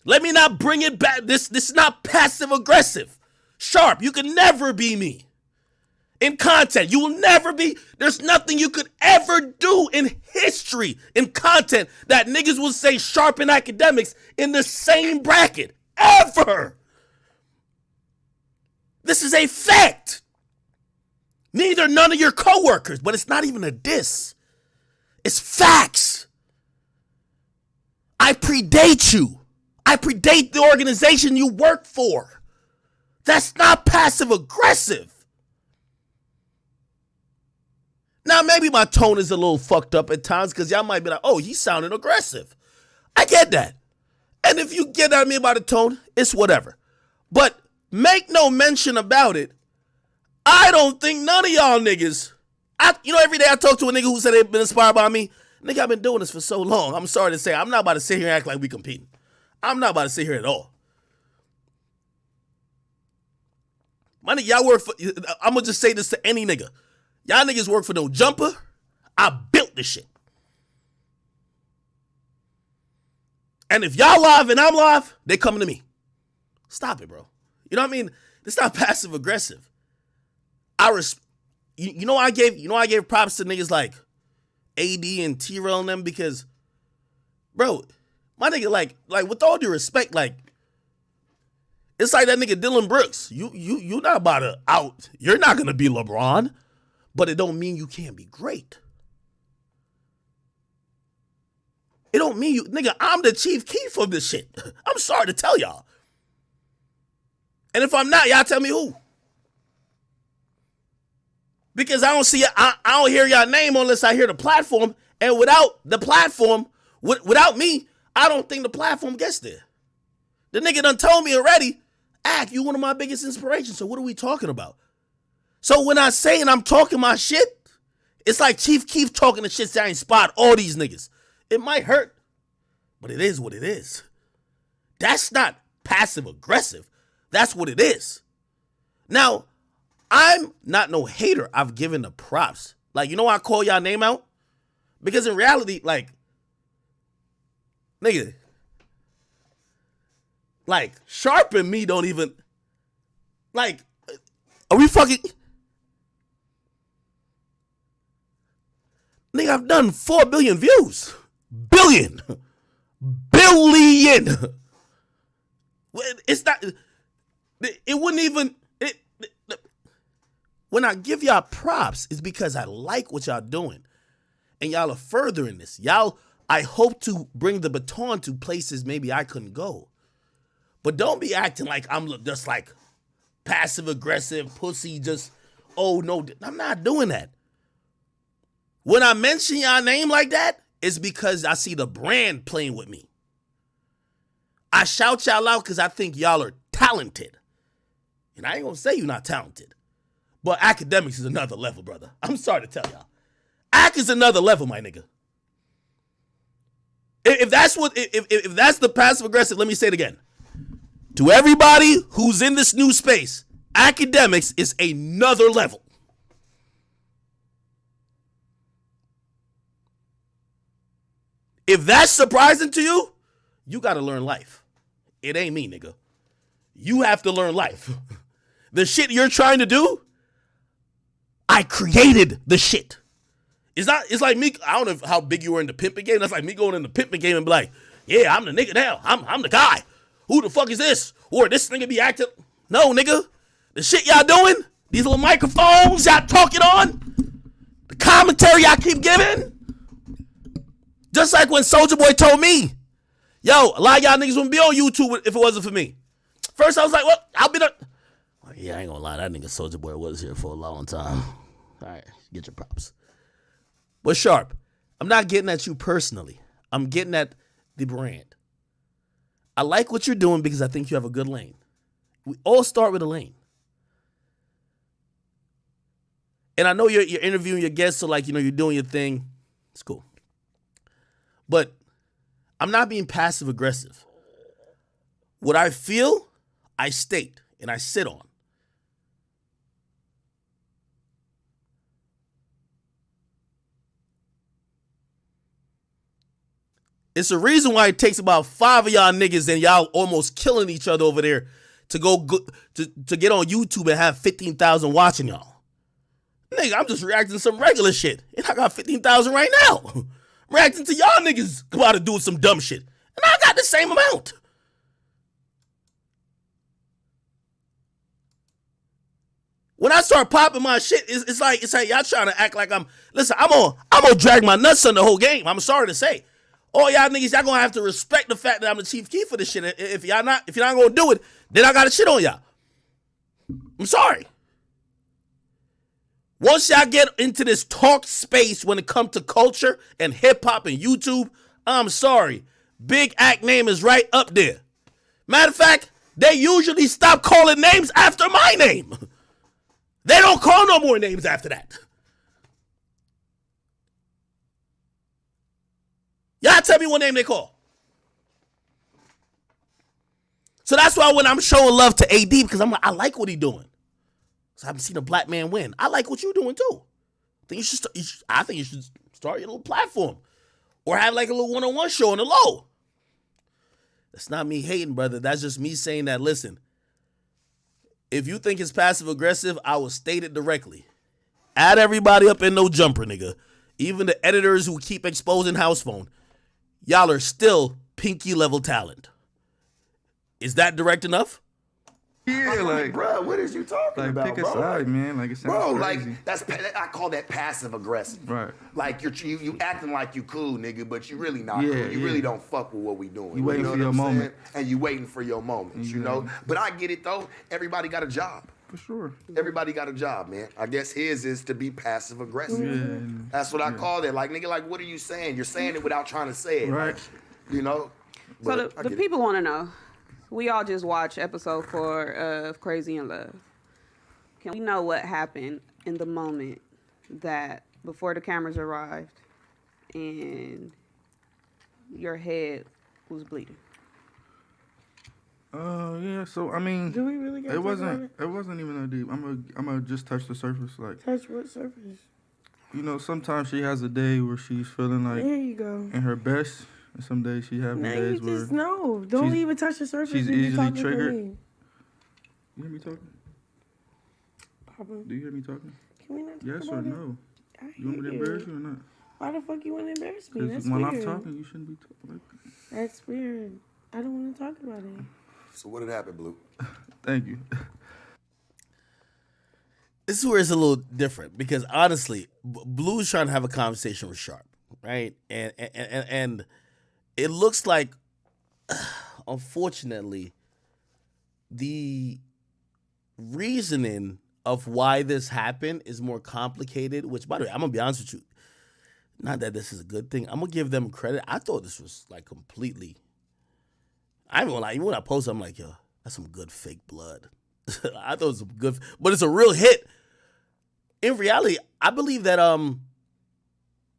Let me not bring it back. This is not passive aggressive. Sharp, you can never be me. In content, you will never be, there's nothing you could ever do in history, in content, that niggas will say Sharp and Akademiks in the same bracket. Ever. This is a fact. Neither none of your coworkers, but it's not even a diss. It's facts. I predate you. I predate the organization you work for. That's not passive aggressive. Now, maybe my tone is a little fucked up at times because y'all might be like, oh, he's sounding aggressive. I get that. And if you get at me about the tone, it's whatever. But make no mention about it. I don't think none of y'all niggas, every day I talk to a nigga who said they've been inspired by me. Nigga, I've been doing this for so long. I'm sorry to say, I'm not about to sit here and act like we competing. I'm not about to sit here at all. My nigga, y'all work for, I'm going to just say this to any nigga. Y'all niggas work for no jumper. I built this shit. And if y'all live and I'm live, they coming to me. Stop it, bro. You know what I mean? It's not passive aggressive. You know I gave props to niggas like AD and T-Rail and them because, bro, my nigga, like with all due respect, like, it's like that nigga Dylan Brooks. You not about to out. You're not gonna be LeBron, but it don't mean you can't be great. It don't mean you, nigga, I'm the chief keef of this shit. I'm sorry to tell y'all. And if I'm not, y'all tell me who. Because I don't see, I don't hear y'all name unless I hear the platform. And without the platform, without me, I don't think the platform gets there. The nigga done told me already, you one of my biggest inspirations. So what are we talking about? So when I say and I'm talking my shit, it's like Chief Keef talking the shit that I inspired all these niggas. It might hurt, but it is what it is. That's not passive aggressive. That's what it is. Now, I'm not no hater. I've given the props. Like, you know why I call y'all name out? Because in reality, like, nigga, like, Sharp and me don't even, like, are we fucking, nigga, I've done 4 billion views. Billion. It's not, it wouldn't even, when I give y'all props, it's because I like what y'all doing. And y'all are furthering this. Y'all, I hope to bring the baton to places maybe I couldn't go. But don't be acting like I'm just like passive aggressive, pussy, just, oh no, I'm not doing that. When I mention y'all name like that, it's because I see the brand playing with me. I shout y'all out because I think y'all are talented. And I ain't gonna say you're not talented. But Akademiks is another level, brother. I'm sorry to tell y'all. Ak is another level, my nigga. If that's the passive aggressive, let me say it again. To everybody who's in this new space, Akademiks is another level. If that's surprising to you, you got to learn life. It ain't me, nigga. You have to learn life. The shit you're trying to do, I created the shit. It's like me, I don't know how big you were in the pimping game. That's like me going in the pimping game and be like, yeah, I'm the nigga now. I'm the guy. Who the fuck is this? Or this nigga be acting. No, nigga. The shit y'all doing, these little microphones y'all talking on, the commentary y'all keep giving. Just like when Soulja Boy told me, yo, a lot of y'all niggas wouldn't be on YouTube if it wasn't for me. First, I was like, well, I'll be the. Yeah, I ain't gonna lie. That nigga Soulja Boy was here for a long time. All right, get your props. But Sharp, I'm not getting at you personally. I'm getting at the brand. I like what you're doing because I think you have a good lane. We all start with a lane. And I know you're interviewing your guests, so like, you're doing your thing. It's cool. But I'm not being passive aggressive. What I feel, I state and I sit on. It's a reason why it takes about 5 of y'all niggas and y'all almost killing each other over there to go to get on YouTube and have 15,000 watching y'all. Nigga, I'm just reacting to some regular shit. And I got 15,000 right now. I'm reacting to y'all niggas come out and doing some dumb shit. And I got the same amount. When I start popping my shit, it's like y'all trying to act like I'm gonna drag my nuts on the whole game. I'm sorry to say. All y'all niggas, y'all gonna have to respect the fact that I'm the chief key for this shit. If y'all not gonna do it, then I gotta shit on y'all. I'm sorry. Once y'all get into this talk space when it comes to culture and hip hop and YouTube, I'm sorry. Big Act name is right up there. Matter of fact, they usually stop calling names after my name. They don't call no more names after that. Y'all tell me what name they call. So that's why when I'm showing love to AD, because I like what he doing. So I haven't seen a black man win. I like what you're doing too. I think you should start your little platform. Or have like a little one-on-one show on the low. That's not me hating, brother. That's just me saying that, listen, if you think it's passive-aggressive, I will state it directly. Add everybody up in no jumper, nigga. Even the editors who keep exposing house phone. Y'all are still pinky-level talent. Is that direct enough? Yeah, like, bro, what is you talking about, pick a bro? side, man. Like, it sounds Bro, crazy. like I call that passive aggressive. Right. Like you acting like you cool, nigga, but you really not Yeah, cool. You yeah. really don't fuck with what we doing. You waiting know for what your I'm saying? moment. And you waiting for your moments, you know? But I get it though. Everybody got a job. For sure. Everybody got a job, man. I guess his is to be passive aggressive. Yeah. That's what I call it. Like, nigga, like, what are you saying? You're saying it without trying to say it. Right. You know? So But I the get it. people want to know. We all just watched episode 4 of Crazy in Love. Can we know what happened in the moment that before the cameras arrived and your head was bleeding? Yeah. So I mean, Do we really get it wasn't even that deep. I'm gonna just touch the surface. Like, touch what surface? you know, sometimes she has a day where she's feeling like There you go. in her best, and some days she having Now days you where just know. Don't she's- even touch the surface. she's when you easily talking for triggered. me. You hear me talking? Papa, Do you hear me talking? can we not talk Yes or about it? no? I You want me to hate embarrass you or not? Why the fuck you want to embarrass me? Because That's when weird. I'm talking, you shouldn't be talking. That's weird. I don't want to talk about it. So what had happened, Blue? Thank you. This is where it's a little different because honestly, Blue's trying to have a conversation with Sharp, right? And it looks like, unfortunately, the reasoning of why this happened is more complicated. Which, by the way, I'm gonna be honest with you. Not that this is a good thing. I'm gonna give them credit. I thought this was like completely. I even when I posted, I'm like, yo, that's some good fake blood. I thought it was some good, but it's a real hit. In reality, I believe that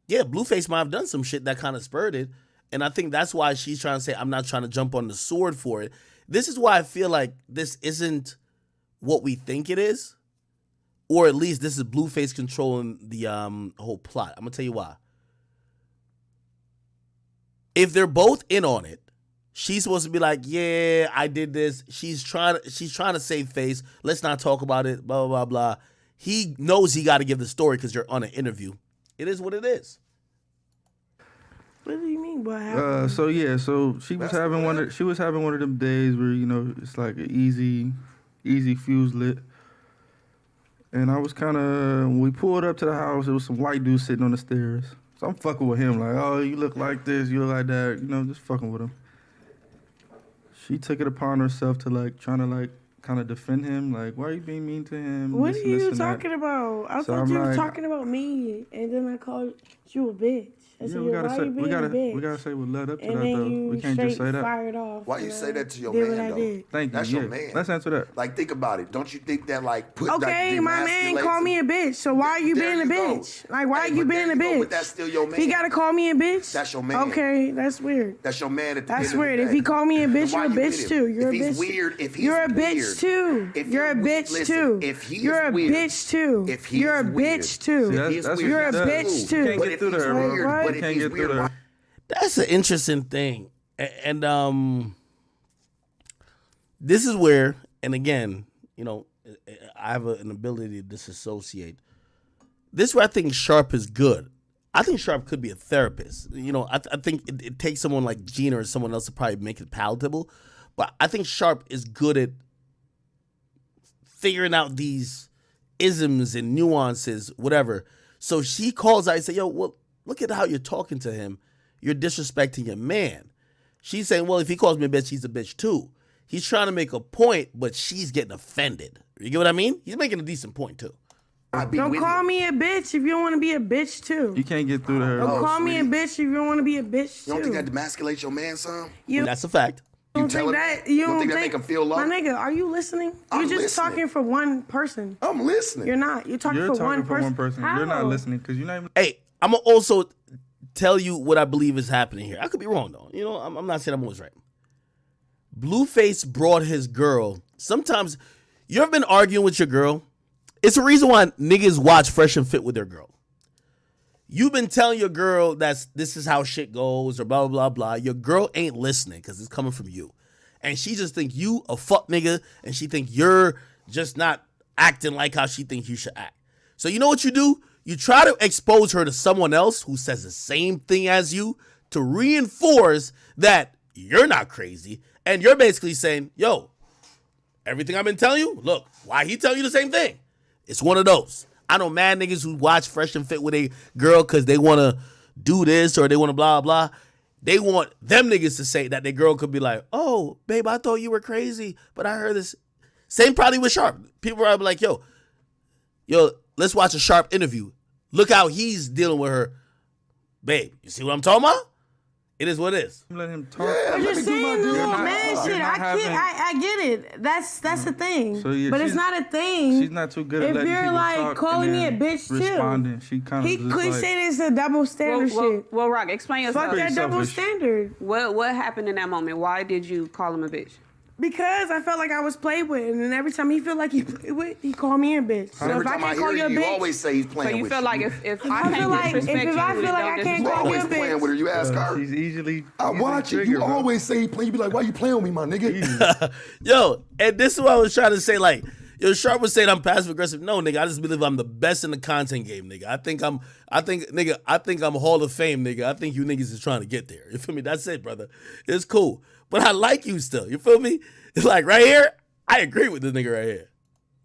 Blueface might have done some shit that kind of spurred it, and I think that's why she's trying to say I'm not trying to jump on the sword for it. This is why I feel like this isn't what we think it is, or at least this is Blueface controlling the whole plot. I'm gonna tell you why. If they're both in on it, she's supposed to be like, yeah, I did this. She's trying to save face. Let's not talk about it. Blah blah blah blah. He knows he got to give the story because you're on an interview. It is what it is. What do you mean? What happened? So she was having one of them days where, you know, it's like an easy fuse lit. And I was when we pulled up to the house, there was some white dude sitting on the stairs. So I'm fucking with him, like, oh, you look like this, you look like that, you know, just fucking with him. She took it upon herself to like trying to like kind of defend him, like, why are you being mean to him? What This are and this you and that. talking about? I So thought I'm you were like- talking about me, and then I called you a bitch. I Yeah, said, we gotta why say you being a bitch? we gotta say what led up to and that then though. you We can't straight just say that. fired off. Why you and say that to your did man, what I though? did. Thank you. That's yeah. your man. Let's answer that. Like, think about it. Don't you think that, like, put Okay, like, my man demasculates called me a him? bitch. So why are you There being a you go. bitch? Like, why Hey, are you but being there a you go, bitch? but that's still your man. He gotta call me a bitch. That's your man. Okay, that's weird. That's your man at the That's end weird. of If the he day. called me a bitch, Why you're a you with bitch him? too. You're If a he's bitch. weird, if he's You're a weird, bitch too. if You're a bitch listen, too. if he's You're a weird, bitch too. if he's You're a weird, bitch too. See, if he's that's weird, You're a that's bitch cool. too. Can't But get if through he's there, bro. weird, What? but if Can't he's get through weird, there. why- That's an interesting thing. And this is where, and again, you know, I have an ability to disassociate. this is where I think Sharp is good. I think Sharp could be a therapist. You know, I think it takes someone like Gina or someone else to probably make it palatable. But I think Sharp is good at figuring out these isms and nuances, whatever. So she calls out and say, yo, well, look at how you're talking to him. You're disrespecting your man. She's saying, well, if he calls me a bitch, he's a bitch too. He's trying to make a point, but she's getting offended. You get what I mean? He's making a decent point too. Don't call me a bitch if you don't want to be a bitch too. You can't get through to her. Don't call me a bitch if you don't want to be a bitch too. You don't think that demasculates your man, son? That's a fact. You don't think that make him feel low? My nigga, are you listening? You're just talking for one person. I'm listening. You're not. You're talking for one person. How? You're not listening because you're not even. Hey, I'm going to also tell you what I believe is happening here. I could be wrong, though. You know, I'm not saying I'm always right. Blueface brought his girl. Sometimes, you ever been arguing with your girl? It's a reason why niggas watch Fresh and Fit with their girl. You've been telling your girl that this is how shit goes or blah, blah, blah, blah. Your girl ain't listening because it's coming from you. And she just think you a fuck nigga and she think you're just not acting like how she think you should act. So you know what you do? You try to expose her to someone else who says the same thing as you to reinforce that you're not crazy. And you're basically saying, yo, everything I've been telling you, look, why he tell you the same thing? It's one of those. I know mad niggas who watch Fresh and Fit with a girl because they want to do this or they want to blah, blah. They want them niggas to say that their girl could be like, oh, babe, I thought you were crazy, but I heard this. Same probably with Sharp. People are like, yo, let's watch a Sharp interview. Look how he's dealing with her. Babe, you see what I'm talking about? It is what it is. Let him talk. But you're saying the little man shit. I get it. That's the thing. So but it's not a thing. She's not too good at letting people talk. If you're like calling me a bitch responding, too. She kind of He said it's a double standard shit. Well, Rock, explain yourself. Fuck that double standard. What happened in that moment? Why did you call him a bitch? Because I felt like I was played with, and then every time he felt like he played with, he called me a bitch. So every if I time I can't hear call you a you, bitch, you always say he's playing with you. So you feel like if I feel can't like disrespect you, if I feel like I can't you call you a always playing bitch. with her. You ask her. She's easily. I watch it. You always say he playing. You be like, why you playing with me, my nigga? Yo, and this is what I was trying to say. Like, yo, Sharp was saying I'm passive aggressive. No, nigga, I just believe I'm the best in the content game, nigga. I think I'm Hall of Fame, nigga. I think you niggas is trying to get there. You feel me? That's it, brother. It's cool, but I like you still. You feel me? It's like right here. I agree with this nigga right here.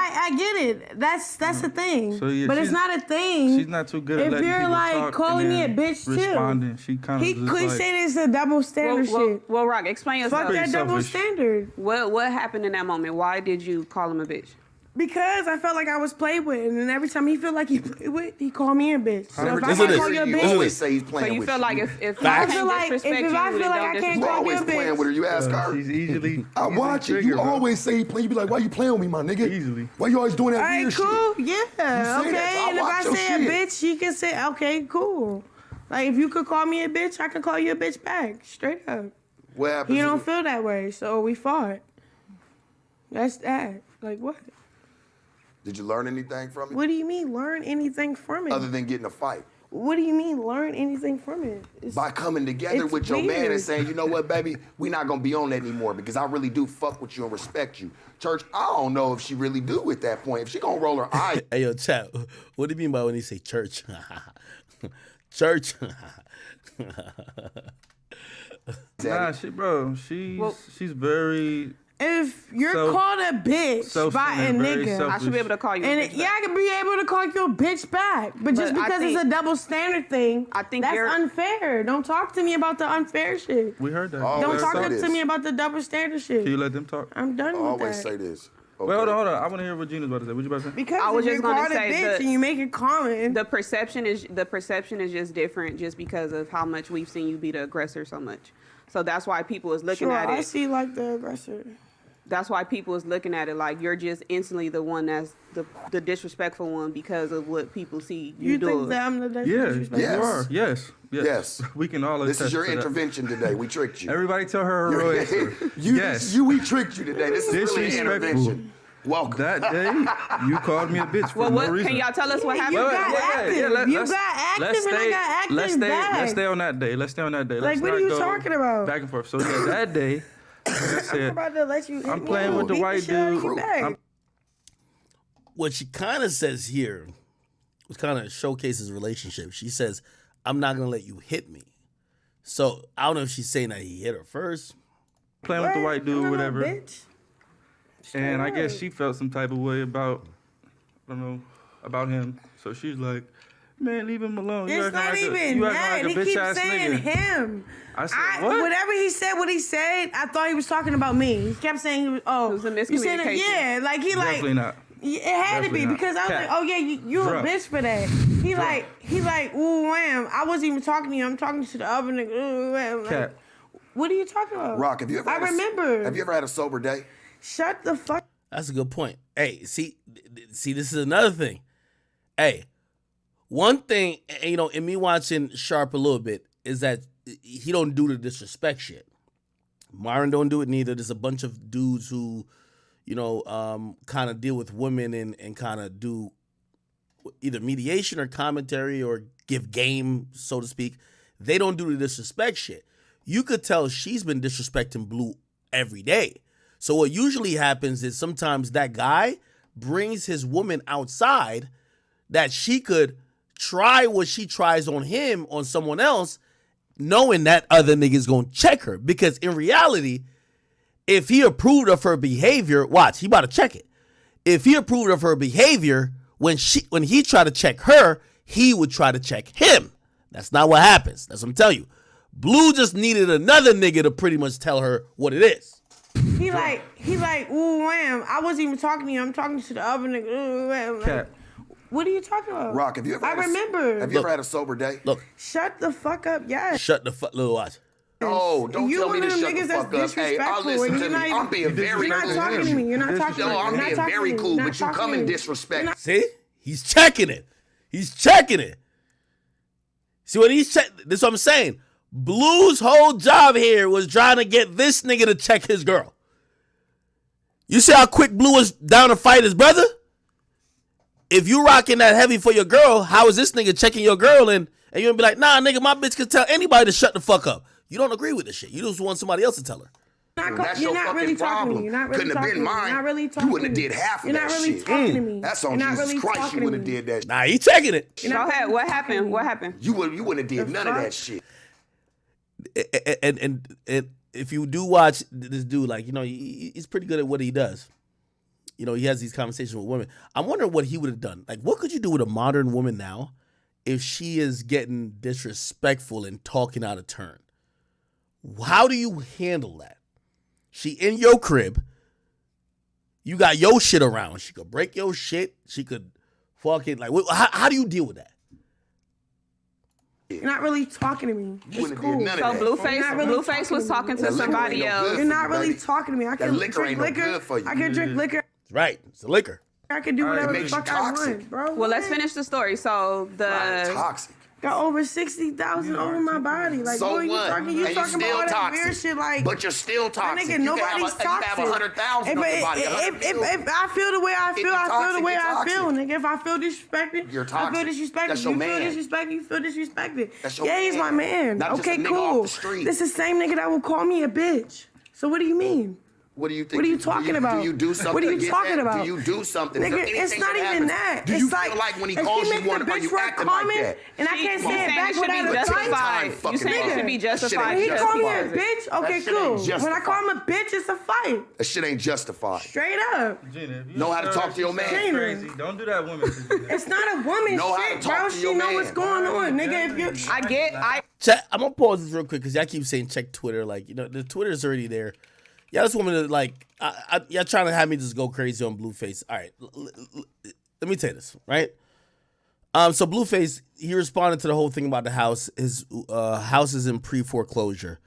I get it. That's the thing. So, yeah, but it's not a thing. She's not too good at letting people talk. If you're like calling me a bitch responding, too. She kind of He said it's a double standard shit. Well, Rock, explain yourself. Fuck that double standard. What happened in that moment? Why did you call him a bitch? Because I felt like I was played with, and then every time he felt like he played with, he called me a bitch. So Every if time I can't call hear you a you bitch, always say he's playing So you with feel you. like if I I feel can't like disrespect if you, I feel like I can't You call you always a playing with her. You ask her. She's easily. I watch it. You always say he playing. You be like, why you playing with me, my nigga? Easily. Why you always doing that all right, weird cool, shit? yeah, that, okay. so I And if watch I your say a shit. bitch, she can say, okay, cool. Like if you could call me a bitch, I could call you a bitch back, straight up. What happens? He don't feel that way, so we fought. That's that. Like what? Did you learn anything from it? What do you mean learn anything from it? Other than getting a fight? What do you mean learn anything from it? By coming together it's with your man weird. and saying, you know what, baby, we not gonna be on that anymore because I really do fuck with you and respect you. Church, I don't know if she really do at that point. If she gonna roll her eyes. Hey, yo, chat. What do you mean by when he say church? Church. Nah, she's very. If you're called a bitch by a nigga, I should be able to call you. and a bitch yeah, I can be able to call you a bitch back. But just But I because it's think- a double standard thing, I think that's you're- unfair. Don't talk to me about the unfair shit. We heard that. Oh, Don't Always talk say to this. me about the double standard shit. Can you let them talk? I'm done with Always that. say this. Wait, hold on. I want to hear what Gina's about to say. What you about to say? Because I was if just you're gonna called a say bitch the- and you make it common, The perception is just different just because of how much we've seen you be the aggressor so much. So that's why people is looking sure, at it. I see like the aggressor. That's why people is looking at it like you're just instantly the one that's the disrespectful one because of what people see you, You doing. think that I'm the Yeah, disrespectful? Yes. you are. Yes. Yes. We can all This attest is your to that. intervention today. We tricked you. Everybody tell her real answer. Yes. We tricked you today. This is really an Disrespectful. intervention. Welcome. That day, you called me a bitch for well, no what reason. can y'all tell us what You happened? got active. You got active and I got active back. Let's stay on that day. Let's Like, what are not you go talking about? Back and forth. So yeah, that day, like I I'm said, about to let you hit I'm me playing and with the beat white shit out of dude. you back. I'm- What she kind of says here, which kind of showcases a relationship. She says, I'm not going to let you hit me. So I don't know if she's saying that he hit her first. Playing with the white dude or whatever. Bitch. And I guess she felt some type of way about, I don't know, about him. So she's like, man, leave him alone. It's not even that. He keeps saying him. I said, what? Whatever he said, I thought he was talking about me. He kept saying, it was a miscommunication. Yeah, like he Definitely not. It had to be because I was like, oh yeah, you a bitch for that. He like, ooh, wham. I wasn't even talking to you. I'm talking to the other nigga. Ooh, wham. Like, what are you talking about? Rock, have you ever have you ever had a sober day? Shut the fuck. That's a good point. Hey, see, this is another thing. Hey, one thing, you know, in me watching Sharp a little bit is that he don't do the disrespect shit. Myron don't do it neither. There's a bunch of dudes who, you know, kind of deal with women and kind of do either mediation or commentary or give game, so to speak. They don't do the disrespect shit. You could tell she's been disrespecting Blue every day. So what usually happens is sometimes that guy brings his woman outside that she could try what she tries on him, on someone else, knowing that other nigga's gonna check her. Because in reality, if he approved of her behavior, watch, he about to check it. If he approved of her behavior, when he tried to check her, he would try to check him. That's not what happens. That's what I'm telling you. Blue just needed another nigga to pretty much tell her what it is. He like, ooh, wham. I wasn't even talking to you. I'm talking to the other nigga. Ooh, wham. Like, what are you talking about? Rock, have you ever have you ever had a sober day? Look. Shut the fuck up, yes. Shut the fuck, little watch. No, don't tell me to shut the fuck up. Hey, I'll listen to me. I'm being very cool. You're not talking to me. You're not talking to me. No, I'm being very cool, but you come and disrespect. See? He's checking it. He's checking it. See what he's checking? This is what I'm saying. Blue's whole job here was trying to get this nigga to check his girl. You see how quick Blue was down to fight his brother? If you rocking that heavy for your girl, how is this nigga checking your girl and you're gonna be like, nah, nigga, my bitch can tell anybody to shut the fuck up. You don't agree with this shit. You just want somebody else to tell her. That's your fucking problem. Couldn't have been mine. You wouldn't have did half of that shit. You're not really talking to me. That's on Jesus Christ. You wouldn't have did that. Nah, he checking it. Go ahead. What happened? What happened? You wouldn't have did none of that shit. And if you do watch this dude, like, you know, he's pretty good at what he does. You know, he has these conversations with women. I'm wondering what he would have done. Like, what could you do with a modern woman now if she is getting disrespectful and talking out of turn? How do you handle that? She in your crib. You got your shit around. She could break your shit. She could fucking, like, how do you deal with that? You're not really talking to me. It's cool. So Blueface was talking to somebody else. You're not really talking to me. I can drink liquor. I can drink liquor. Right, it's the liquor. I can do whatever the fuck I want, bro. Well, let's finish the story. So toxic. Got over 60,000 over my body. Like, so boy, you talking about all that weird shit. Like, but you're still toxic. Nigga, nobody's toxic. You have 100,000 on your body. If I feel the way I feel, I feel the way I feel, nigga. If I feel disrespected, you're toxic. I feel disrespected. That's your man. You feel disrespected. That's your he's my man. Not okay, just a nigga cool. off the street. This is the same nigga that will call me a bitch. So what do you mean? What do you think? What are you talking about? Do you do something? What are you talking about? Do you do something? Nigga, it's not even that. Do you feel like when he calls you one, are you acting like that? And I can't say it back without justified. You saying it should be justified? He called me a bitch? Okay, cool. When I call him a bitch, it's a fight. That shit ain't justified. Straight up. Gina, know how to talk to your man. Crazy. Don't do that woman. It's not a woman shit, bro. She know what's going on, nigga. If I'm gonna pause this real quick because y'all keep saying check Twitter. Like, you know, the Twitter's already there. Y'all just want me to, like, y'all trying to have me just go crazy on Blueface. All right, let me tell you this, right? So Blueface, he responded to the whole thing about the house. His house is in pre-foreclosure.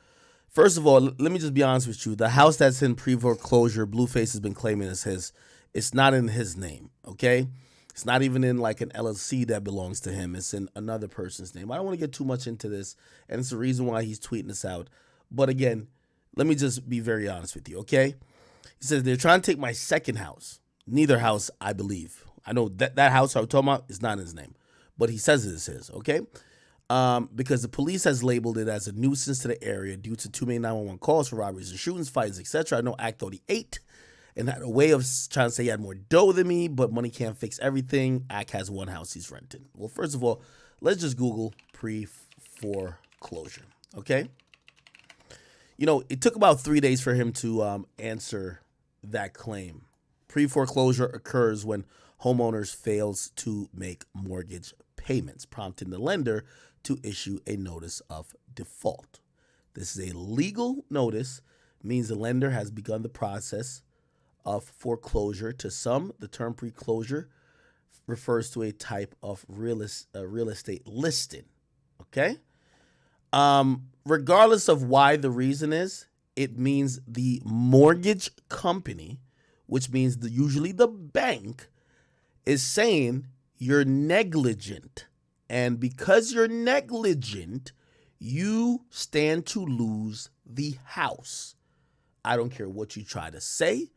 First of all, let me just be honest with you. The house that's in pre-foreclosure, Blueface has been claiming is his. It's not in his name, okay? It's not even in, like, an LLC that belongs to him. It's in another person's name. I don't want to get too much into this, and it's the reason why he's tweeting this out. But again, let me just be very honest with you, okay? He says they're trying to take my second house. Neither house, I believe. I know that house I'm talking about is not in his name, but he says it is his, okay? Because the police has labeled it as a nuisance to the area due to too many 911 calls for robberies and shootings, fights, etc. I know Act 38, and had a way of trying to say he had more dough than me, but money can't fix everything. Ak has one house he's renting. Well, first of all, let's just Google pre-foreclosure, okay? You know, it took about 3 days for him to answer that claim. Pre-foreclosure occurs when homeowners fails to make mortgage payments, prompting the lender to issue a notice of default. This is a legal notice, means the lender has begun the process of foreclosure. To some, the term pre-closure refers to a type of real estate listing. Okay? Regardless of why the reason is, it means the mortgage company, which means usually the bank, is saying you're negligent. And because you're negligent, you stand to lose the house. I don't care what you try to say.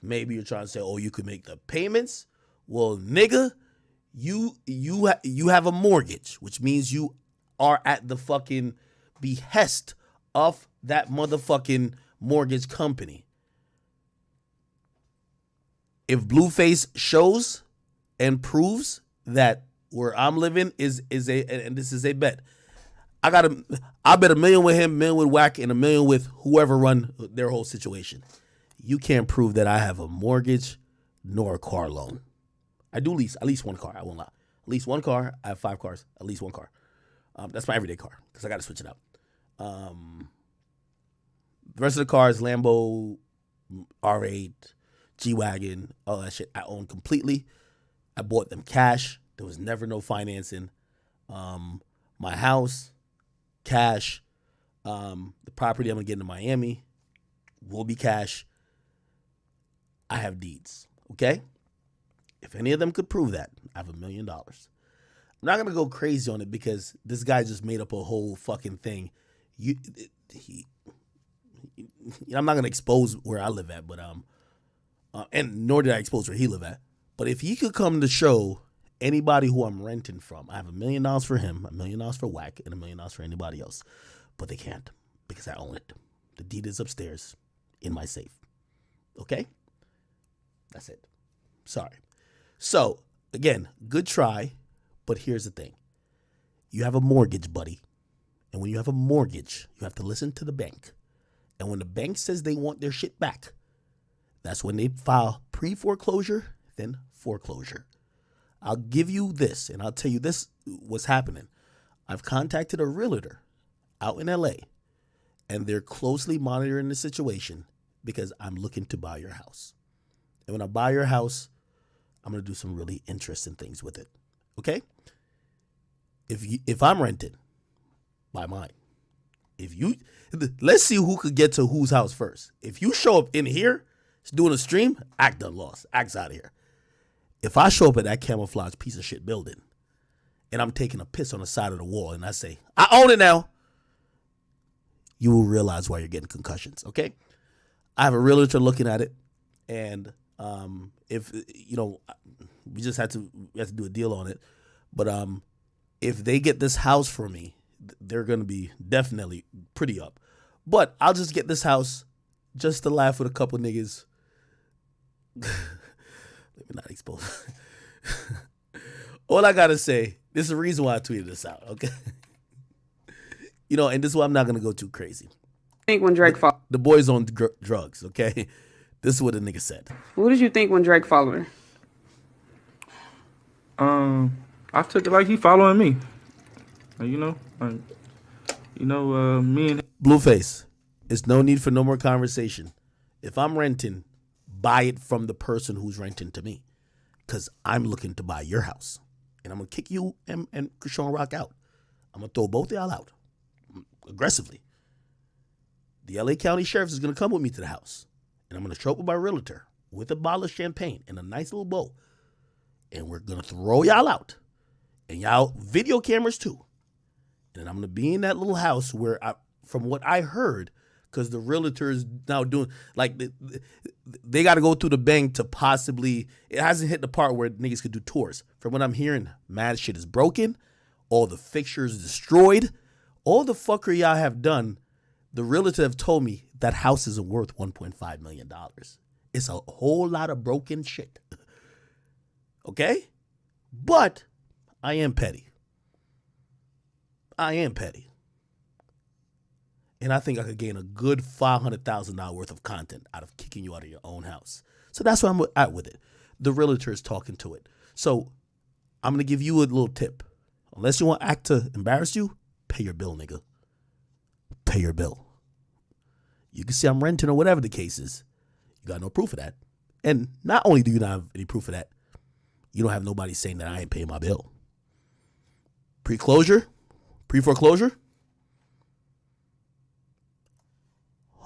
Maybe you're trying to say, oh, you could make the payments. Well, nigga, you have a mortgage, which means you are at the fucking behest of that motherfucking mortgage company. If Blueface shows and proves that where I'm living is and this is a bet. I bet $1 million with him, $1 million with Wack, and $1 million with whoever run their whole situation. You can't prove that I have a mortgage nor a car loan. I do lease at least one car. I won't lie. At least one car. I have 5 cars. At least one car. That's my everyday car because I got to switch it out. The rest of the cars, Lambo, R8, G-Wagon, all that shit, I own completely. I bought them cash. There was never no financing. My house, cash. The property I'm going to get in Miami will be cash. I have deeds, okay? If any of them could prove that, I have $1 million. I'm not going to go crazy on it because this guy just made up a whole fucking thing. I'm not going to expose where I live at, but and nor did I expose where he live at. But if he could come to show anybody who I'm renting from, I have $1 million for him, $1 million for Wack, and $1 million for anybody else. But they can't because I own it. The deed is upstairs in my safe. Okay? That's it. Sorry. So, again, good try, but here's the thing. You have a mortgage, buddy. And when you have a mortgage, you have to listen to the bank. And when the bank says they want their shit back, that's when they file pre-foreclosure, then foreclosure. I'll give you this, and I'll tell you this, what's happening. I've contacted a realtor out in LA, and they're closely monitoring the situation because I'm looking to buy your house. And when I buy your house, I'm going to do some really interesting things with it. Okay? If I'm renting, buy mine. Let's see who could get to whose house first. If you show up in here doing a stream, Act done lost. Act's out of here. If I show up at that camouflage piece of shit building and I'm taking a piss on the side of the wall and I say, I own it now, you will realize why you're getting concussions, okay? I have a realtor looking at it, and if, you know, we have to do a deal on it, but if they get this house for me, they're going to be definitely pretty up. But I'll just get this house just to laugh with a couple niggas. Let me not expose. All I got to say, this is the reason why I tweeted this out, okay? You know, and this is why I'm not going to go too crazy. I think when Drake followed the boy's on drugs, okay? This is what the nigga said. What did you think when Drake followed her? I took it like he following me. Me and Blueface, it's no need for no more conversation. If I'm renting, buy it from the person who's renting to me, because I'm looking to buy your house, and I'm gonna kick you and Chrisean Rock out. I'm gonna throw both of y'all out aggressively. The LA County Sheriff is gonna come with me to the house, and I'm gonna show up with my realtor with a bottle of champagne and a nice little bow, and we're gonna throw y'all out, and y'all video cameras too. And I'm going to be in that little house where, from what I heard, because the realtor is now doing, like, they got to go through the bank to possibly, it hasn't hit the part where niggas could do tours. From what I'm hearing, mad shit is broken. All the fixtures destroyed. All the fuckery y'all have done, the realtor have told me that house isn't worth $1.5 million. It's a whole lot of broken shit. Okay? But I am petty. And I think I could gain a good $500,000 worth of content out of kicking you out of your own house. So that's where I'm at with it. The realtor is talking to it. So I'm going to give you a little tip. Unless you want act to embarrass you, pay your bill, nigga. Pay your bill. You can say I'm renting or whatever the case is. You got no proof of that. And not only do you not have any proof of that, you don't have nobody saying that I ain't paying my bill. Pre-foreclosure,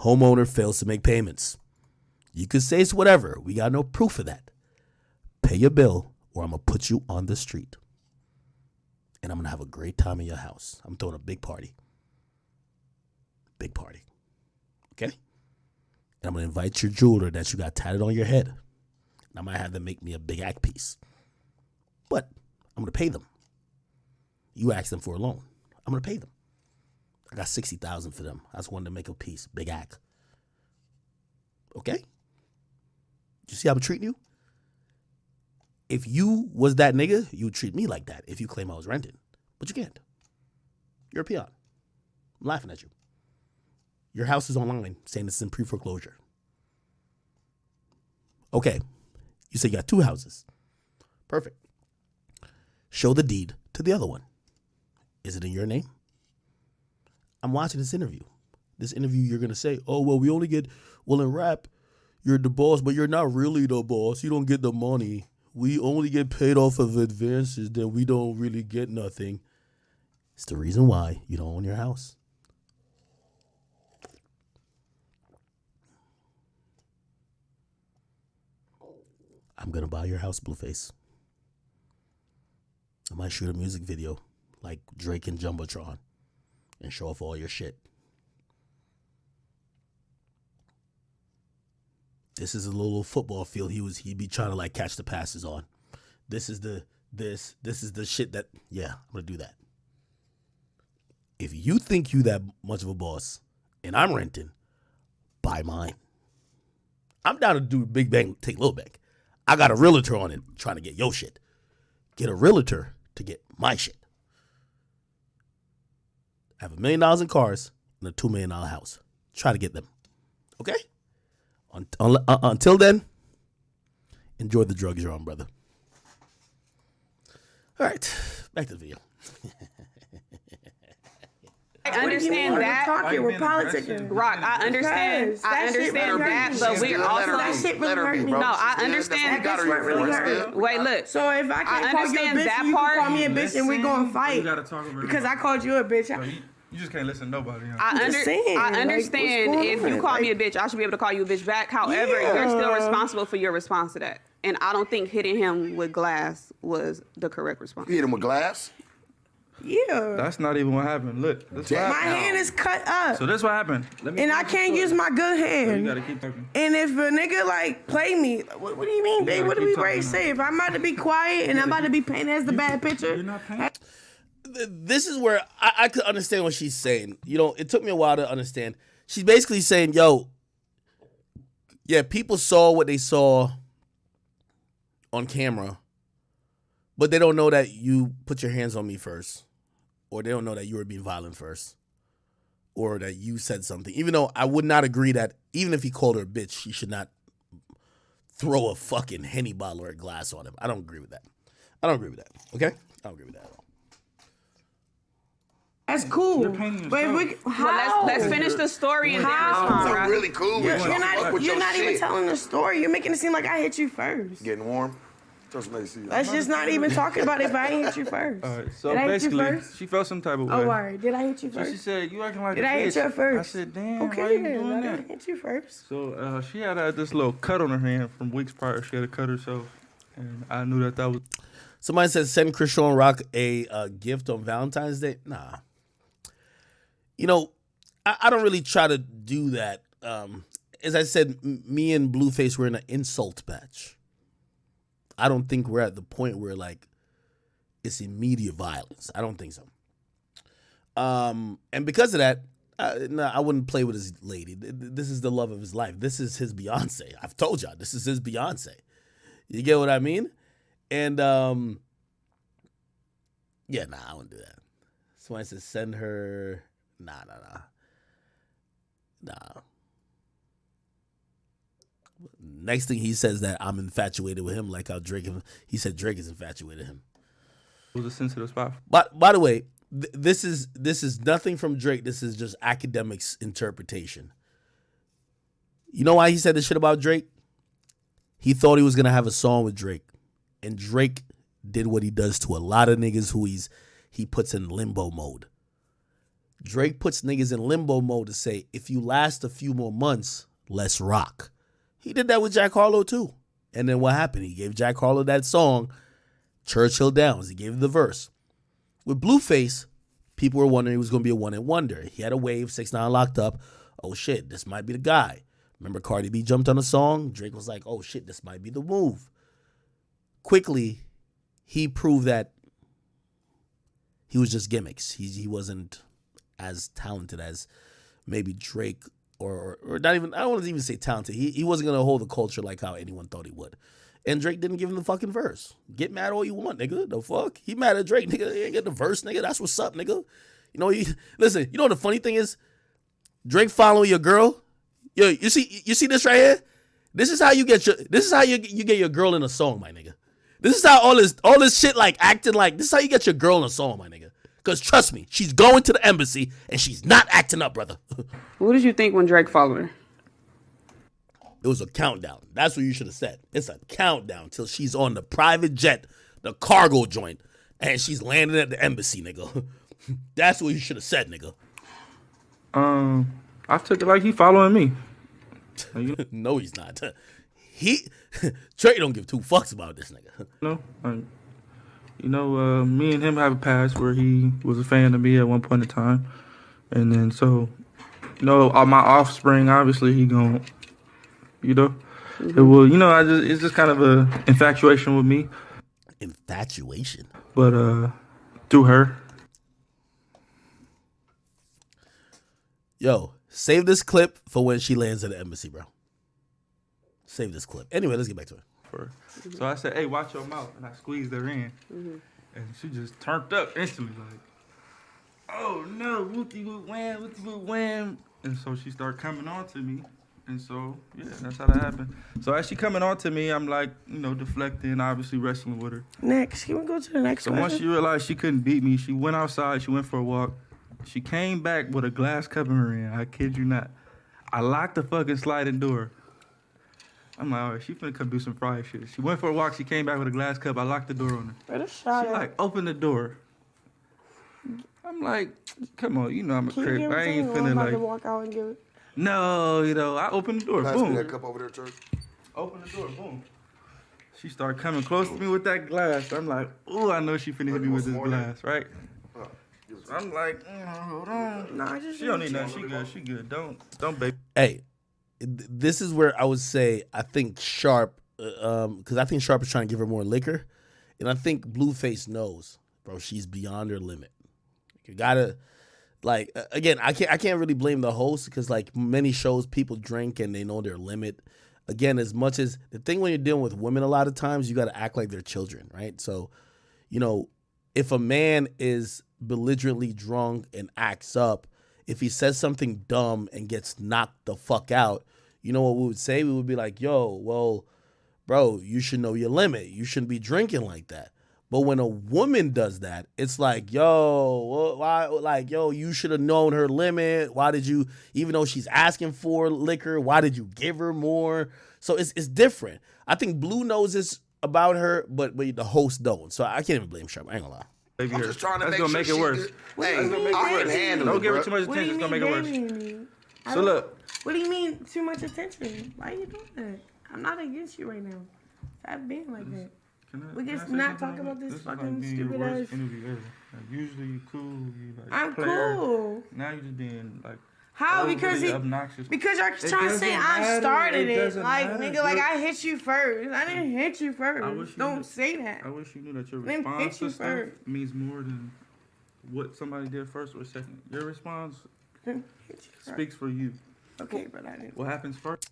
homeowner fails to make payments. You could say it's whatever. We got no proof of that. Pay your bill or I'm going to put you on the street. And I'm going to have a great time in your house. I'm throwing a big party. Big party. Okay? And I'm going to invite your jeweler that you got tatted on your head. And I might have them make me a big act piece. But I'm going to pay them. You ask them for a loan. I'm going to pay them. I got $60,000 for them. I just wanted to make a piece. Big act. Okay? You see how I'm treating you? If you was that nigga, you would treat me like that if you claim I was renting. But you can't. You're a peon. I'm laughing at you. Your house is online saying it's in pre-foreclosure. Okay. You say you got 2 houses. Perfect. Show the deed to the other one. Is it in your name? I'm watching this interview. This interview, you're going to say, oh, well, we only get, well, in rap, you're the boss, but you're not really the boss. You don't get the money. We only get paid off of advances, then we don't really get nothing. It's the reason why you don't own your house. I'm going to buy your house, Blueface. I might shoot a music video like Drake and Jumbotron and show off all your shit. This is a little football field he'd be trying to like catch the passes on. This is the shit that, yeah, I'm going to do that. If you think you that much of a boss and I'm renting, buy mine. I'm down to do big bang, take little bang. I got a realtor on it trying to get your shit. Get a realtor to get my shit. I have $1 million in cars and a $2 million house. Try to get them. Okay? Until then, enjoy the drugs you're on, brother. All right, back to the video. I understand that. We're politicking. Rock, I understand that, but we're also that shit really hurt me. No, I understand. That shit really hurt. Wait, look. So if I can't call you a bitch, you can call me a bitch, and we're gonna fight. You gotta talk over because I called you a bitch. You just can't listen to nobody. Huh? I understand if you call me a bitch, I should be able to call you a bitch back. However, you're still responsible for your response to that. And I don't think hitting him with glass was the correct response. You hit him with glass? Yeah. That's not even what happened. Look, my hand is cut up. So that's what happened. And I can't use my good hand. So you gotta keep talking. And if a nigga like play me, what do you mean, babe? What do we ready to say? If I'm about to be quiet and I'm about to be painted as the bad picture. You're not painting. This is where I could understand what she's saying. You know, it took me a while to understand. She's basically saying, yo, yeah, people saw what they saw on camera, but they don't know that you put your hands on me first, or they don't know that you were being violent first, or that you said something. Even though I would not agree that even if he called her a bitch, she should not throw a fucking Henny bottle or a glass on him. I don't agree with that. Okay? I don't agree with that at all. That's cool. But let's finish the story and then respond. I'm really cool with you. You're not even telling the story. You're making it seem like I hit you first. Getting warm? Touch some AC. Let's just not even talking about it if I ain't hit you first. All right, so basically, she felt some type of way. Oh, all right. Did I hit you first? So she said, you acting like Did a bitch. I hit you first? I said, damn, okay, why you doing that? I hit you first. So she had this little cut on her hand from weeks prior. She had to cut herself. And I knew that was... Somebody said, send Chrisean Rock a gift on Valentine's Day. Nah. You know, I don't really try to do that. As I said, me and Blueface were in an insult match. I don't think we're at the point where, like, it's immediate violence. I don't think so. And because of that, I wouldn't play with his lady. This is the love of his life. This is his Beyonce. I've told y'all, this is his Beyonce. You get what I mean? And, yeah, nah, I wouldn't do that. Somebody says send her. Nah. Next thing he says that I'm infatuated with him, like how he said Drake is infatuated with him. It was a sensitive spot. But by the way, this is nothing from Drake. This is just Akademiks' interpretation. You know why he said this shit about Drake? He thought he was gonna have a song with Drake, and Drake did what he does to a lot of niggas who he puts in limbo mode. Drake puts niggas in limbo mode to say, if you last a few more months, let's rock. He did that with Jack Harlow too. And then what happened? He gave Jack Harlow that song, Churchill Downs. He gave him the verse. With Blueface, people were wondering he was going to be a one-hit wonder. He had a wave, 6ix9ine locked up. Oh shit, this might be the guy. Remember Cardi B jumped on a song? Drake was like, oh shit, this might be the move. Quickly, he proved that he was just gimmicks. He wasn't as talented as maybe Drake or not even, I don't want to even say talented. He wasn't going to hold the culture like how anyone thought he would. And Drake didn't give him the fucking verse. Get mad all you want, nigga. The fuck? He mad at Drake, nigga. He ain't get the verse, nigga. That's what's up, nigga. You know, listen, you know what the funny thing is? Drake following your girl. Yo, you see this right here? This is how you get your girl in a song, my nigga. This is how all this shit like acting like, this is how you get your girl in a song, my nigga. Because trust me, she's going to the embassy and she's not acting up, brother. What did you think when Drake followed her? It was a countdown. That's what you should have said. It's a countdown till she's on the private jet, the cargo joint, and she's landing at the embassy, nigga. That's what you should have said, nigga. I took it like he following me. No, he's not. Trey don't give two fucks about this nigga. No, me and him have a past where he was a fan of me at one point in time. And then so, my offspring, obviously he gon', Mm-hmm. it will, it's just kind of a infatuation with me. Infatuation? But, through her. Yo, save this clip for when she lands at the embassy, bro. Save this clip. Anyway, let's get back to it. So I said, hey, watch your mouth. And I squeezed her in. Mm-hmm. And she just turned up instantly, like, oh no, whoopty-whoop-wham. And so she started coming on to me. And so, yeah, that's how that happened. So as she coming on to me, I'm like, deflecting, obviously wrestling with her. Next, can we go to the next So question? once she realized she couldn't beat me, she went outside, she went for a walk. She came back with a glass cup in her hand. I kid you not. I locked the fucking sliding door. I'm like, all right, she finna come do some fried shit. She went for a walk. She came back with a glass cup. I locked the door on her. She like, open the door. I'm like, come on, I'm a crib. I ain't finna like. Walk out and give it. No, I opened the door. Pass Boom. me that cup over there, Church. Open the door. Boom. She started coming close to me with that glass. I'm like, ooh, I know she finna hit me with this glass, right? So I'm like, hold on. Nah, she don't need nothing. She good. Don't baby. Hey, this is where I would say I think Sharp, because I think Sharp is trying to give her more liquor, and I think Blueface knows, bro, she's beyond her limit. You gotta, like, again, I can't really blame the host because like many shows people drink and they know their limit. Again, as much as the thing when you're dealing with women, a lot of times you gotta act like they're children, right? So, if a man is belligerently drunk and acts up, if he says something dumb and gets knocked the fuck out, you know what we would say? We would be like, yo, well, bro, you should know your limit. You shouldn't be drinking like that. But when a woman does that, it's like, yo, why? Like, yo, you should have known her limit. Why did you, even though she's asking for liquor, why did you give her more? So it's different. I think Blue knows this about her, but the host don't. So I can't even blame Sharp. I ain't gonna lie. I'm just trying to That's gonna make it worse. Hey, I can handle it. Don't give her bro. too much attention. It's gonna make it worse. So look. What do you mean too much attention? Why are you doing that? I'm not against you right now. Stop being like that. We just not talk about this fucking stupid ass. Usually you cool. You like I'm cool. Now you just being like. How? Because obnoxious. Because you're trying to say I started it. Like, matter. nigga, like I hit you first. I didn't hit you first. Don't say that. I wish you knew that your response to stuff means more than what somebody did first or second. Your response Speaks for you. Okay, but I didn't. What happens first?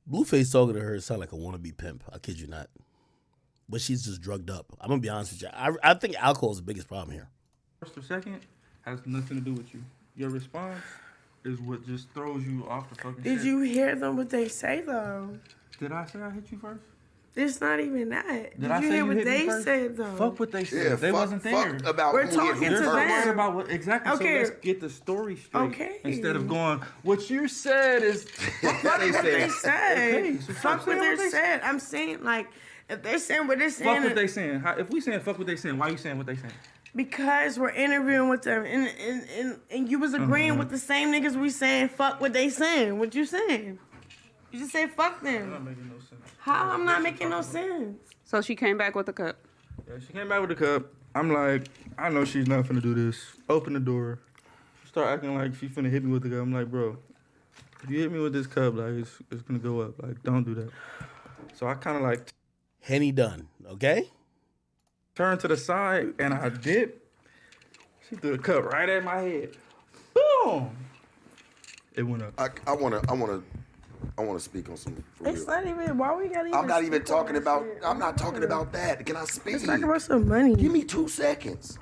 Blueface talking to her sound like a wannabe pimp. I kid you not. But she's just drugged up. I'm gonna be honest with you. I think alcohol is the biggest problem here. First or second has nothing to do with you. Your response is what just throws you off the fucking Did shit. you hear them what they say though? Did I say I hit you first? It's not even that. Did I you say hear you what hit me they first? said though? Fuck what they said. Yeah, they wasn't there. Fuck about We're who hit talking who to first. them. Worry about what exactly. Okay. So let's get the story straight. Okay. Instead of going, what you said is what they What they said. said. Okay, so Fuck what they said. I'm saying like if they're saying what they're saying. Fuck what they saying. If we saying fuck what they saying, why you saying what they saying? Because we're interviewing with them and you was agreeing with the same niggas we saying fuck what they saying. What you saying? You just say fuck them. Not making no sense. How I'm not making no sense. So she came back with the cup. Yeah, she came back with the cup. I'm like, I know she's not finna do this. Open the door. She start acting like she finna hit me with the cup. I'm like, bro, if you hit me with this cup, like it's gonna go up. Like, don't do that. So I kind of like Henny done. Okay. turned to the side and I dip. She threw the cup right at my head. Boom. It went up. I wanna speak on some. For It's real. not even why we gotta even I'm not even speak on talking that about. shit. I'm not talking about that. Can I speak? Let's talk about some money. Give me 2 seconds.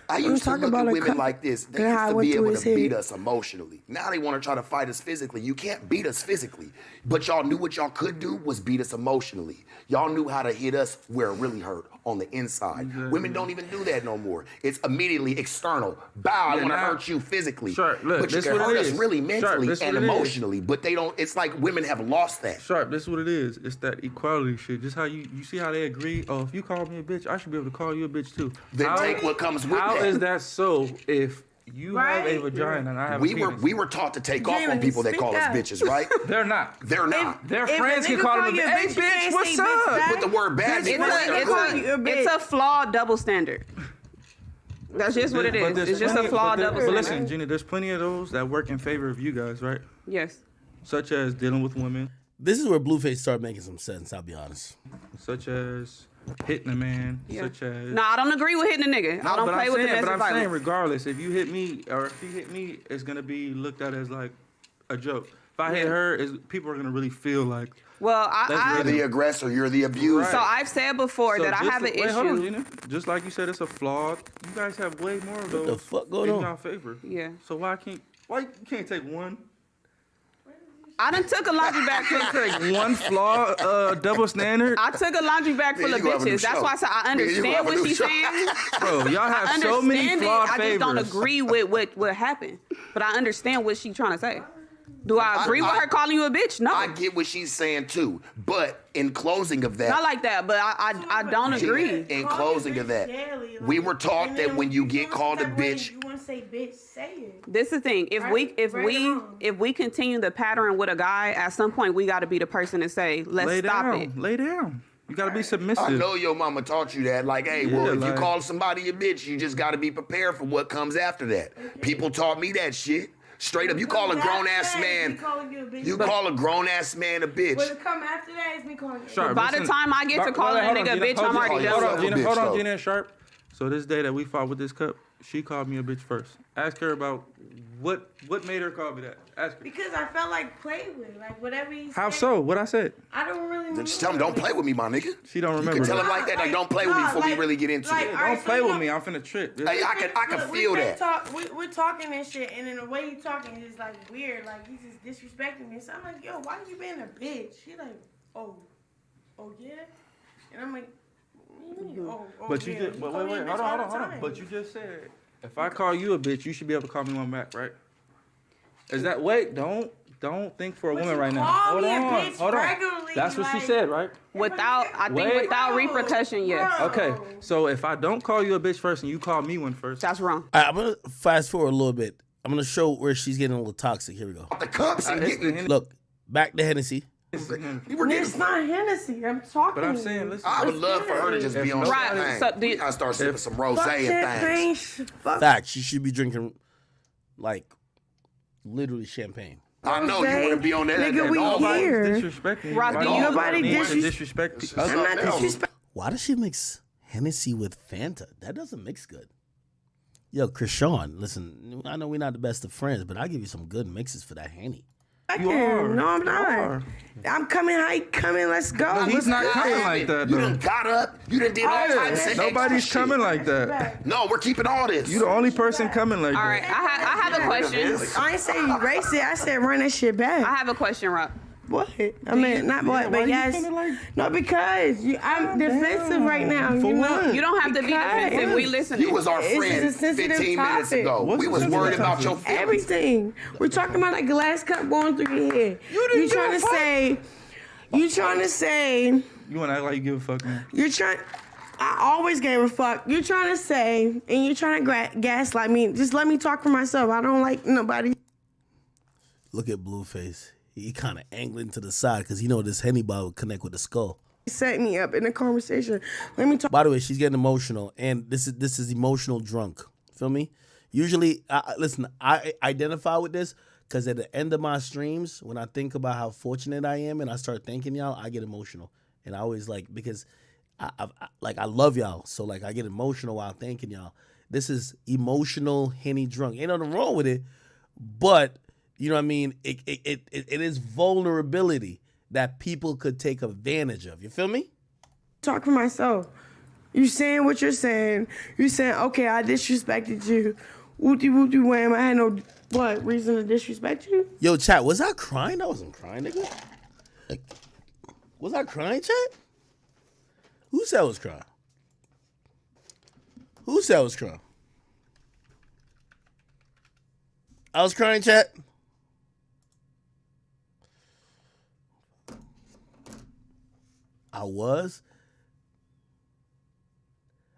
I used to talk look about at a women cup like this. They and used how I to went be through able his to beat head. us emotionally. Now they want to try to fight us physically. You can't beat us physically. But y'all knew what y'all could do was beat us emotionally. Y'all knew how to hit us where it really hurt, on the inside. Exactly. Women don't even do that no more. It's immediately external. Bow, I Yeah, want to now- hurt you physically. Sharp, look, but you this can what hurt it us is. really Sharp, mentally this and what it is. emotionally. But they don't, it's like women have lost that. Sharp, this is what it is. It's that equality shit. Just how you see how they agree. Oh, if you call me a bitch, I should be able to call you a bitch too. Then How- take what comes with How that. is that so if you have a Right. vagina and I have We a were penis? we were taught to take off on Jalen, people that speak call us up. bitches, right? They're not. They're not. Their If friends a can nigga call call them, you a hey bitch, you can't bitch, say what's bitch up? back. With the word bad, It's they a- want it's to a- It's a flawed double standard. That's just what it But is. there's It's just a plenty- flawed double But standard. listen, Gina, there's plenty of those that work in favor of you guys, right? Yes. Such as dealing with women, This is where Blueface started making some sense. I'll be honest. such as hitting a man, Yeah. such as... No, I don't agree with hitting a nigga. I don't but play I'm with saying, domestic But I'm saying, violence. regardless, if you hit me or if you hit me, it's gonna be looked at as like a joke. If I hit her, people are gonna really feel like. Well, That's I You're the aggressor. You're the abuser. so I've said before that I just have an wait, hold on, issue. Gina. Just like you said, it's a flawed. You guys have way more of those. the fuck going in on? y'all favor. Yeah. So why you can't take one? I done took a laundry bag full. Take one flaw, double standard. I took a laundry bag full Yeah, of you have a new bitches. That's show. why I said I Yeah, you understand have a what new she's show. saying. Bro, y'all I have understand so many it. flawed I just don't favors. agree with what happened. But I understand what she's trying to say. Do I agree with her calling you a bitch? No. I get what she's saying too, but in closing of that, Not like that, but I don't agree. in closing of that, we were taught that when you get called a bitch, you want to say bitch, say it. This is the thing. If Right or we continue the pattern with a guy, at some point we got to be the person to say, let's Lay stop down. it. Lay down. You gotta be submissive. I know your mama taught you that. Like, hey, well, Yeah, if you like- call somebody a bitch, you just got to be prepared for what comes after that. People taught me that shit. Straight up, you call a grown ass man, you call a grown ass man a bitch. What come after that is me calling you. Sharp, By the listen. time I get to calling a hold on, nigga a Gina, bitch, hold I'm on, already hold done. on, Gina, bitch, hold on, though. Gina and Sharp. So this day that we fought with this cup, she called me a bitch first. Ask her about what made her call me that. Ask her. Because I felt like play with, like whatever he said. How so? What I said? I don't really. Just tell him, don't play with me, my nigga. She don't You remember. can tell that. him like that, like, don't play with me before we really get into it. all right, Don't so play you with know- me. I'm finna trip. Hey, I can Look, feel we that. we're talking and shit, and then the way you talking is like weird. Like he's just disrespecting me. So I'm like, yo, why you being a bitch? He like, oh yeah, and I'm like, oh But you yeah. just You wait, call me a hold bitch on, all hold the on. time. But you just said if I call you a bitch, you should be able to call me one back, right? Is that wait? Don't think for a But woman you right now. call Hold me a on, bitch hold on. regularly, That's what she like- said, right? Without Wait. repercussion, yes. Bro. Okay. So if I don't call you a bitch first and you call me one first, That's wrong. All right, I'm gonna fast forward a little bit. I'm gonna show where she's getting a little toxic. Here we go. The cups and it's getting, Look, back to Hennessy. you were It's getting. not Hennessy. I'm talking. but I'm saying, listen. I would love for her to just be on Right, champagne. so do you- I start sipping some rosé Fuck and champagne. things. Fuck Fact, she should be drinking like literally champagne. I know you want to be on that. Nigga, that we dog fight. here. disrespecting. Rock, do you- Nobody disrespect the I'm other. not disrespecting. Why does she mix Hennessy with Fanta? That doesn't mix good. Yo, Chrisean, listen, I know we're not the best of friends, but I'll give you some good mixes for that Henny. I You can. are. No, I'm You not. are. I'm coming. How you coming? Let's go. No, he's Let's not go. coming like that, You though. done got up. You done did all Alright, types of extra Nobody's shit. coming like that. No, we're keeping all this. You the only person coming like All that. right, I have a question. I ain't say erase it. I said run that shit back. I have a question, Rob. What? I mean, not what, but yes. No, because I'm defensive right now. For you what? know? You don't have to be defensive. We listening. You was our It's friend a sensitive 15 minutes topic. ago. What's We the was sensitive worried about topic? your feelings. Everything. We're talking about a glass cup going through your head. You trying to say? You trying to say? You want to act like you give a fuck, man? You're trying. I always gave a fuck. You're trying to say, and you're trying to gaslight me. Just let me talk for myself. I don't like nobody. Look at Blueface. He kind of angling to the side because he know this Henny bottle would connect with the skull. Set me up in a conversation. Let me talk. By the way, she's getting emotional, and this is emotional drunk. Feel me? Usually, listen, I identify with this because at the end of my streams, when I think about how fortunate I am and I start thanking y'all, I get emotional, and I always because I love y'all, so I get emotional while thanking y'all. This is emotional Henny drunk. Ain't nothing wrong with it, but you know what I mean. It is vulnerability that people could take advantage of. You feel me? Talk for myself. You saying what you're saying. You saying, okay, I disrespected you. Whoopty whoopty wham. I had no reason to disrespect you. Yo, chat, was I crying? I wasn't crying, nigga. Was I crying, chat? Who said I was crying? Who said I was crying? I was crying, chat. I was.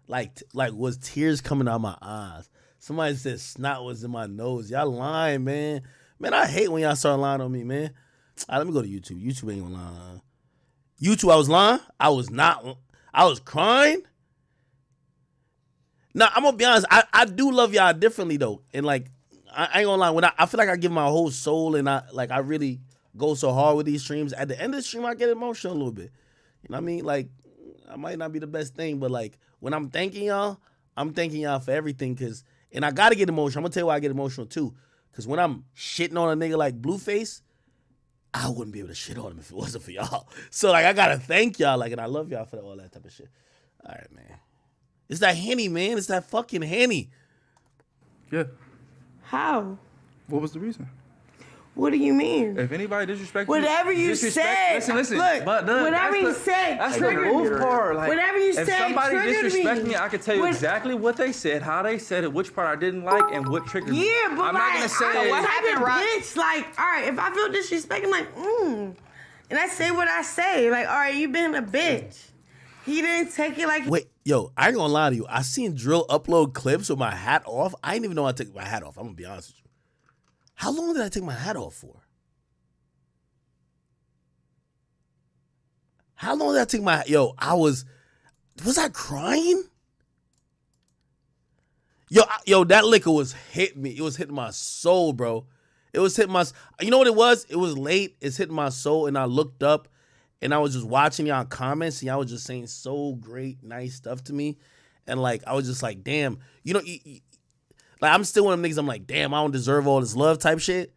Like was tears coming out my eyes. Somebody said snot was in my nose. Y'all lying, man. Man, I hate when y'all start lying on me, man. All right, let me go to YouTube. YouTube ain't gonna lie. YouTube, I was lying. I was not. I was crying. Now, I'm gonna be honest. I do love y'all differently though, and I ain't gonna lie. When I feel like I give my whole soul, and I really go so hard with these streams. At the end of the stream, I get emotional a little bit. You know what I mean? I might not be the best thing, but when I'm thanking y'all for everything. And I gotta get emotional. I'm gonna tell you why I get emotional too. Cause when I'm shitting on a nigga like Blueface, I wouldn't be able to shit on him if it wasn't for y'all. So I gotta thank y'all, and I love y'all for all that type of shit. All right, man. It's that Henny, man. It's that fucking Henny. Yeah. How? What was the reason? What do you mean? If anybody disrespects Whatever you said. Listen. Look, But whatever you said That's the triggered me. move part. Whatever you if said somebody triggered disrespects me. me, I can tell you exactly what they said, how they said it, which part I didn't like, and what triggered me. Yeah, but I'm not gonna say what happened, Rock? bitch. All right, if I feel disrespect, I'm and I say what I say. All right, you been a bitch. He didn't take it like. Wait, yo, I ain't gonna lie to you. I seen Drill upload clips with my hat off. I didn't even know I took my hat off. I'm gonna be honest with you. How long did I take my hat off for? How long did I take my... was I crying? Yo, that liquor was hitting me. It was hitting my soul, bro. It was hitting my... You know what it was? It was late. It's hitting my soul, and I looked up, and I was just watching y'all comments, and y'all was just saying so great, nice stuff to me. And, I was just like, damn. I'm still one of them niggas, I'm like, damn, I don't deserve all this love type shit.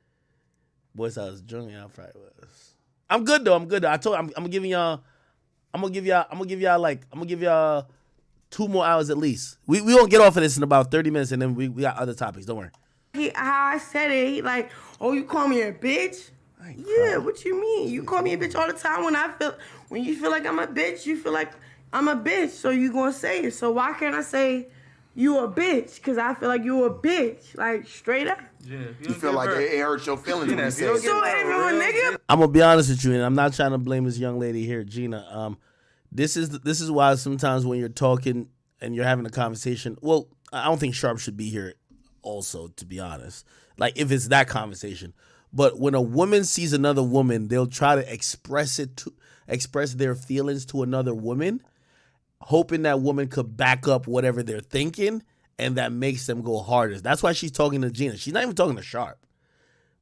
Boys, I was drunk, I probably was. I'm good, though. I told I'm gonna give y'all... I'm gonna give y'all 2 more hours at least. We gonna get off of this in about 30 minutes, and then we got other topics. Don't worry. How I said it, he oh, you call me a bitch? Yeah, what you mean? You call me a bitch all the time when you feel like I'm a bitch, you feel like I'm a bitch, so you gonna say it. So why can't I say you a bitch? Because I feel like you a bitch, straight up. Yeah, You feel like it hurt your feelings when you said it. So everyone, nigga. I'm gonna be honest with you, and I'm not trying to blame this young lady here, Gina. This is why sometimes when you're talking and you're having a conversation, well, I don't think Sharp should be here also, to be honest. If it's that conversation. But when a woman sees another woman, they'll try to express their feelings to another woman, hoping that woman could back up whatever they're thinking, and that makes them go harder. That's why she's talking to Gina. She's not even talking to Sharp.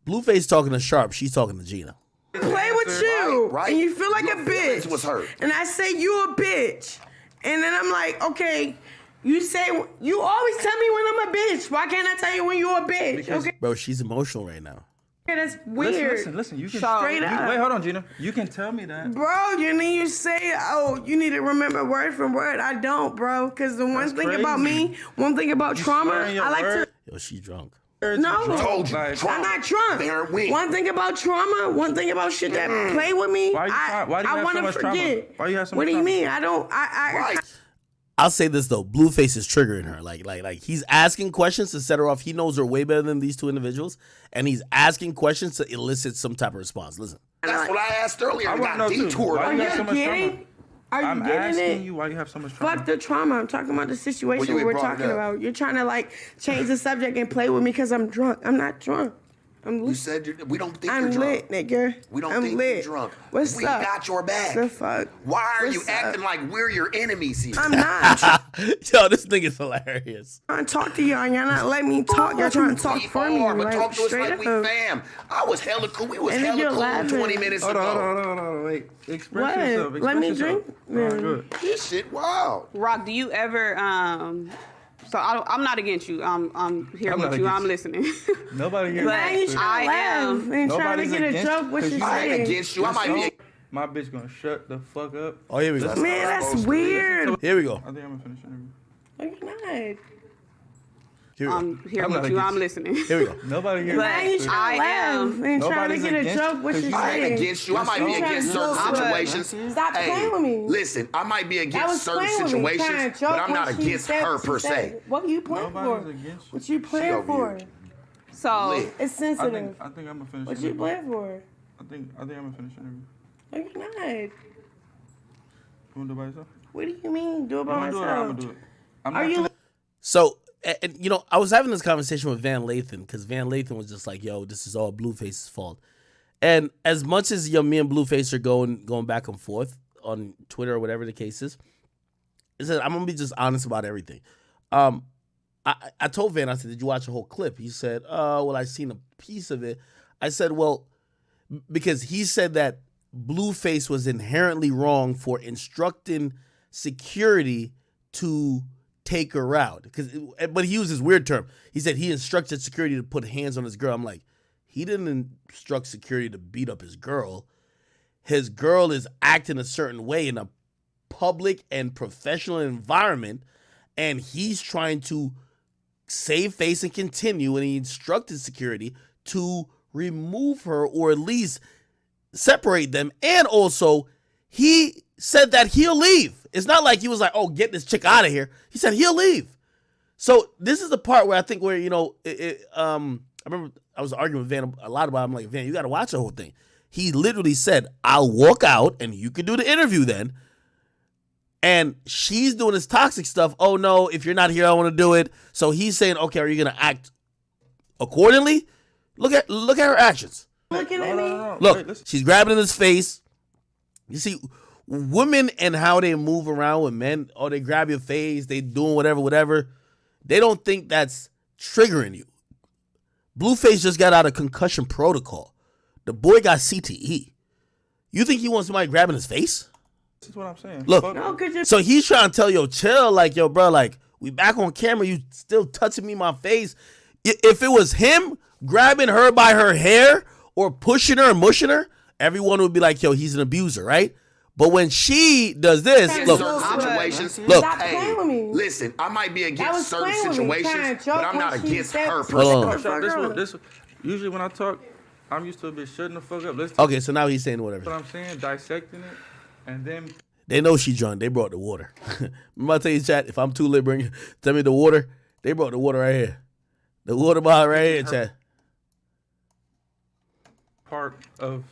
Blueface talking to Sharp. She's talking to Gina. Play with you, Right. and you feel like Your a feelings bitch. was hurt. And I say you a bitch, and then I'm like, okay, You always tell me when I'm a bitch. Why can't I tell you when you're a bitch? Because- Okay, Bro, she's emotional right now. that's weird. Listen. You can Straight up. Wait, hold on, Gina. You can tell me that. Bro, you say, oh, you need to remember word for word. I don't, bro. Because the one That's thing about crazy. me, one thing about trauma, swearing your I like word? to. Yo, she drunk. No. Told you, Like, trauma. I'm not drunk. There it went. One thing about trauma, one thing about shit that play with me, Why do you I have want so to much trauma? forget. Why you have so What much do you trauma? mean? I don't. Right. I'll say this though, Blueface is triggering her. Like he's asking questions to set her off. He knows her way better than these two individuals, and he's asking questions to elicit some type of response. Listen, That's what I asked earlier. I I wanna got know, too. detoured. Why Are you you got so much getting? trauma? Are you I'm getting asking it? you why you have so much trauma. Fuck the trauma. I'm talking about the situation Well, you we're ain't brought it talking up. about. You're trying to like change the subject and play with me because I'm drunk. I'm not drunk. I'm You lit. said we don't think I'm you're drunk. lit, nigga. We don't I'm think lit. you're drunk. What's we up? got your back. The fuck? Why are you What's up? acting like we're your enemies here? I'm not. I'm yo, this thing is hilarious. trying to talk to y'all. Y'all not letting me talk. Y'all trying to talk We for me. are, but Like, talk to us straight like we up. fam. I was hella cool. We was And then hella you're cool laughing. 20 minutes Hold ago. on. Wait. Express What? yourself. Let me Express yourself. drink? All right, good. This shit wild. Rock, do you ever so I'm not against you. I'm here I'm with not you. against I'm you. listening. Nobody here. But I ain't I trying to laugh am- and trying to Nobody's get a against joke. you, What 'cause you you I ain't saying? against you. I might be. My bitch gonna shut the fuck up. Oh, here we go. That's Man, not that's supposed to be. weird. Here we go. I think I'm gonna finish the interview. No, you're not. Here we go. I'm here I'm with not you. against I'm you. listening. Here we go. Nobody here. But I ain't trying I to laugh am- and trying to Nobody's get a against joke. you, What 'cause you you I ain't saying? against you. I might be I'm against trying certain to joke. situations. Stop playing with me. Listen, I might be That against was certain playing with me. Trying situations, to joke but I'm when not she against said her what she per said. se. What are you playing Nobody's for? against you. What you playing over for? here. So Lit. It's I sensitive. think I'm gonna finish. What the you interview. playing for? I think I'm gonna finish the interview. No, you're not. You wanna do it by yourself? What do you mean? Do it You by wanna do it? Or I'm myself. gonna do it. I'm Are not you? finna- So, and you know, I was having this conversation with Van Lathan because Van Lathan was just like, "Yo, this is all Blueface's fault." And as much as me and Blueface are going back and forth on Twitter or whatever the case is, I'm gonna be just honest about everything. I told Van, I said, "Did you watch the whole clip?" He said, "Oh, well, I seen a piece of it." I said, "Well," because he said that Blueface was inherently wrong for instructing security to take her out. But he used this weird term. He said he instructed security to put hands on his girl. I'm like, he didn't instruct security to beat up his girl. His girl is acting a certain way in a public and professional environment, and he's trying to save face and continue, and he instructed security to remove her or at least separate them. And also, he said that he'll leave. It's not like he was like, "Oh, get this chick out of here." He said he'll leave. So this is the part where I think where, you know, I remember I was arguing with Van a lot about it. I'm like, "Van, you got to watch the whole thing." He literally said, "I'll walk out and you can do the interview then." And she's doing this toxic stuff. "Oh no, if you're not here, I want to do it." So he's saying, "Okay, are you going to act accordingly?" Look at her actions. Looking at me. Look, Wait, listen. she's grabbing in his face. You see, women and how they move around with men, or they grab your face, they doing whatever. They don't think that's triggering you. Blueface just got out of concussion protocol. The boy got CTE. You think he wants somebody grabbing his face? This is what I'm saying. Look. Fuck No, cause you're So he's trying to tell yo, chill, like, yo, bro, like, we back on camera, you still touching me in my face. If it was him grabbing her by her hair or pushing her and mushing her, everyone would be like, yo, he's an abuser, right? But when she does this, In look, certain situations, Look. Stop playing with me. listen, I might be That against was certain playing with me, trying situations, to joke but I'm not when she against said her something. per Hold se. on. Fuck her. Usually when I talk, I'm used to a bitch shutting the fuck up. Listen to okay, so now he's saying whatever. what I'm saying, dissecting it, and then They know she drunk. They brought the water. Remember I tell you, chat, if I'm too lit, tell me the water. They brought the water right here. The water bottle right here, chat. part of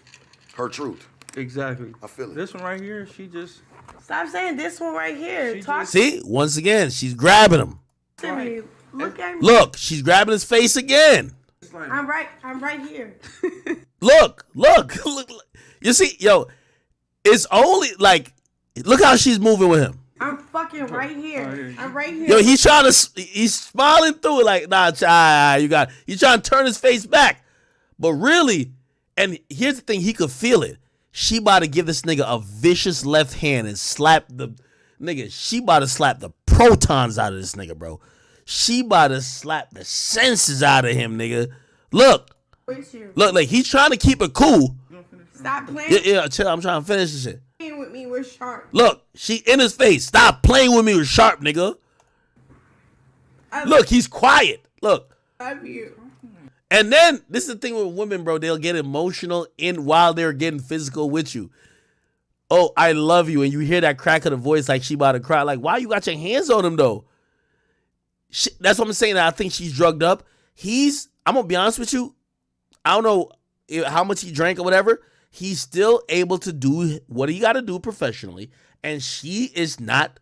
Her truth. exactly. I feel it. This one right here, she just Stop saying this one right here. She Talk just- See, once again, she's grabbing him. to me. Look at me. Look, she's grabbing his face again. it's like I'm right here. Look. You see, yo, it's only like, look how she's moving with him. I'm fucking right here. I'm right here. Yo, he's smiling through it like, nah, he's trying to turn his face back. But really, and here's the thing, he could feel it. She about to give this nigga a vicious left hand and slap the nigga. She about to slap the protons out of this nigga, bro. She about to slap the senses out of him, nigga. Look, like he's trying to keep it cool. Stop playing. Yeah, chill. I'm trying to finish this shit. Playing with me with Sharp. Look, she in his face. Stop playing with me with Sharp, nigga. Look, he's quiet. Look. I love you. And then this is the thing with women, bro. They'll get emotional while they're getting physical with you. Oh, I love you, and you hear that crack of the voice like she about to cry. Like, why you got your hands on him though? That's what I'm saying. I think she's drugged up. I'm gonna be honest with you. I don't know how much he drank or whatever. He's still able to do what he got to do professionally, and she is not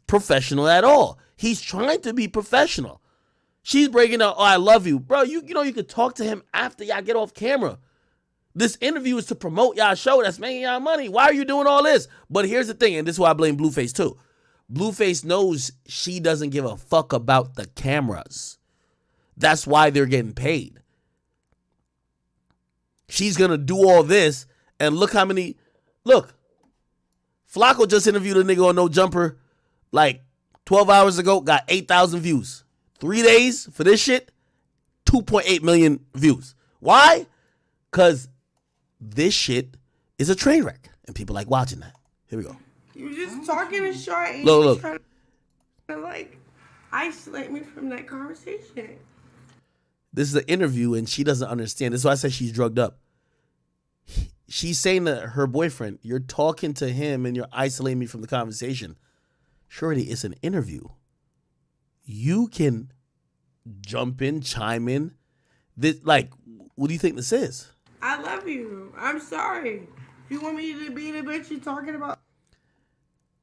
professional at all. He's trying to be professional. She's breaking out, oh, I love you. Bro, you know you could talk to him after y'all get off camera. This interview is to promote y'all show that's making y'all money. Why are you doing all this? But here's the thing, and this is why I blame Blueface too. Blueface knows she doesn't give a fuck about the cameras. That's why they're getting paid. She's going to do all this, and look how many... Look, Flacco just interviewed a nigga on No Jumper like 12 hours ago, got 8,000 views. 3 days for this shit, 2.8 million views. Why? Because this shit is a train wreck, and people like watching that. Here we go. You were just talking in short, and Look, you look. trying to like isolate me from that conversation. This is an interview, and she doesn't understand. This is why I said she's drugged up. She's saying to her boyfriend, you're talking to him, and you're isolating me from the conversation. Shorty, it's an interview. You can jump in, chime in. This, like, what do you think this is? I love you. I'm sorry. If you want me to be the bitch you're talking about.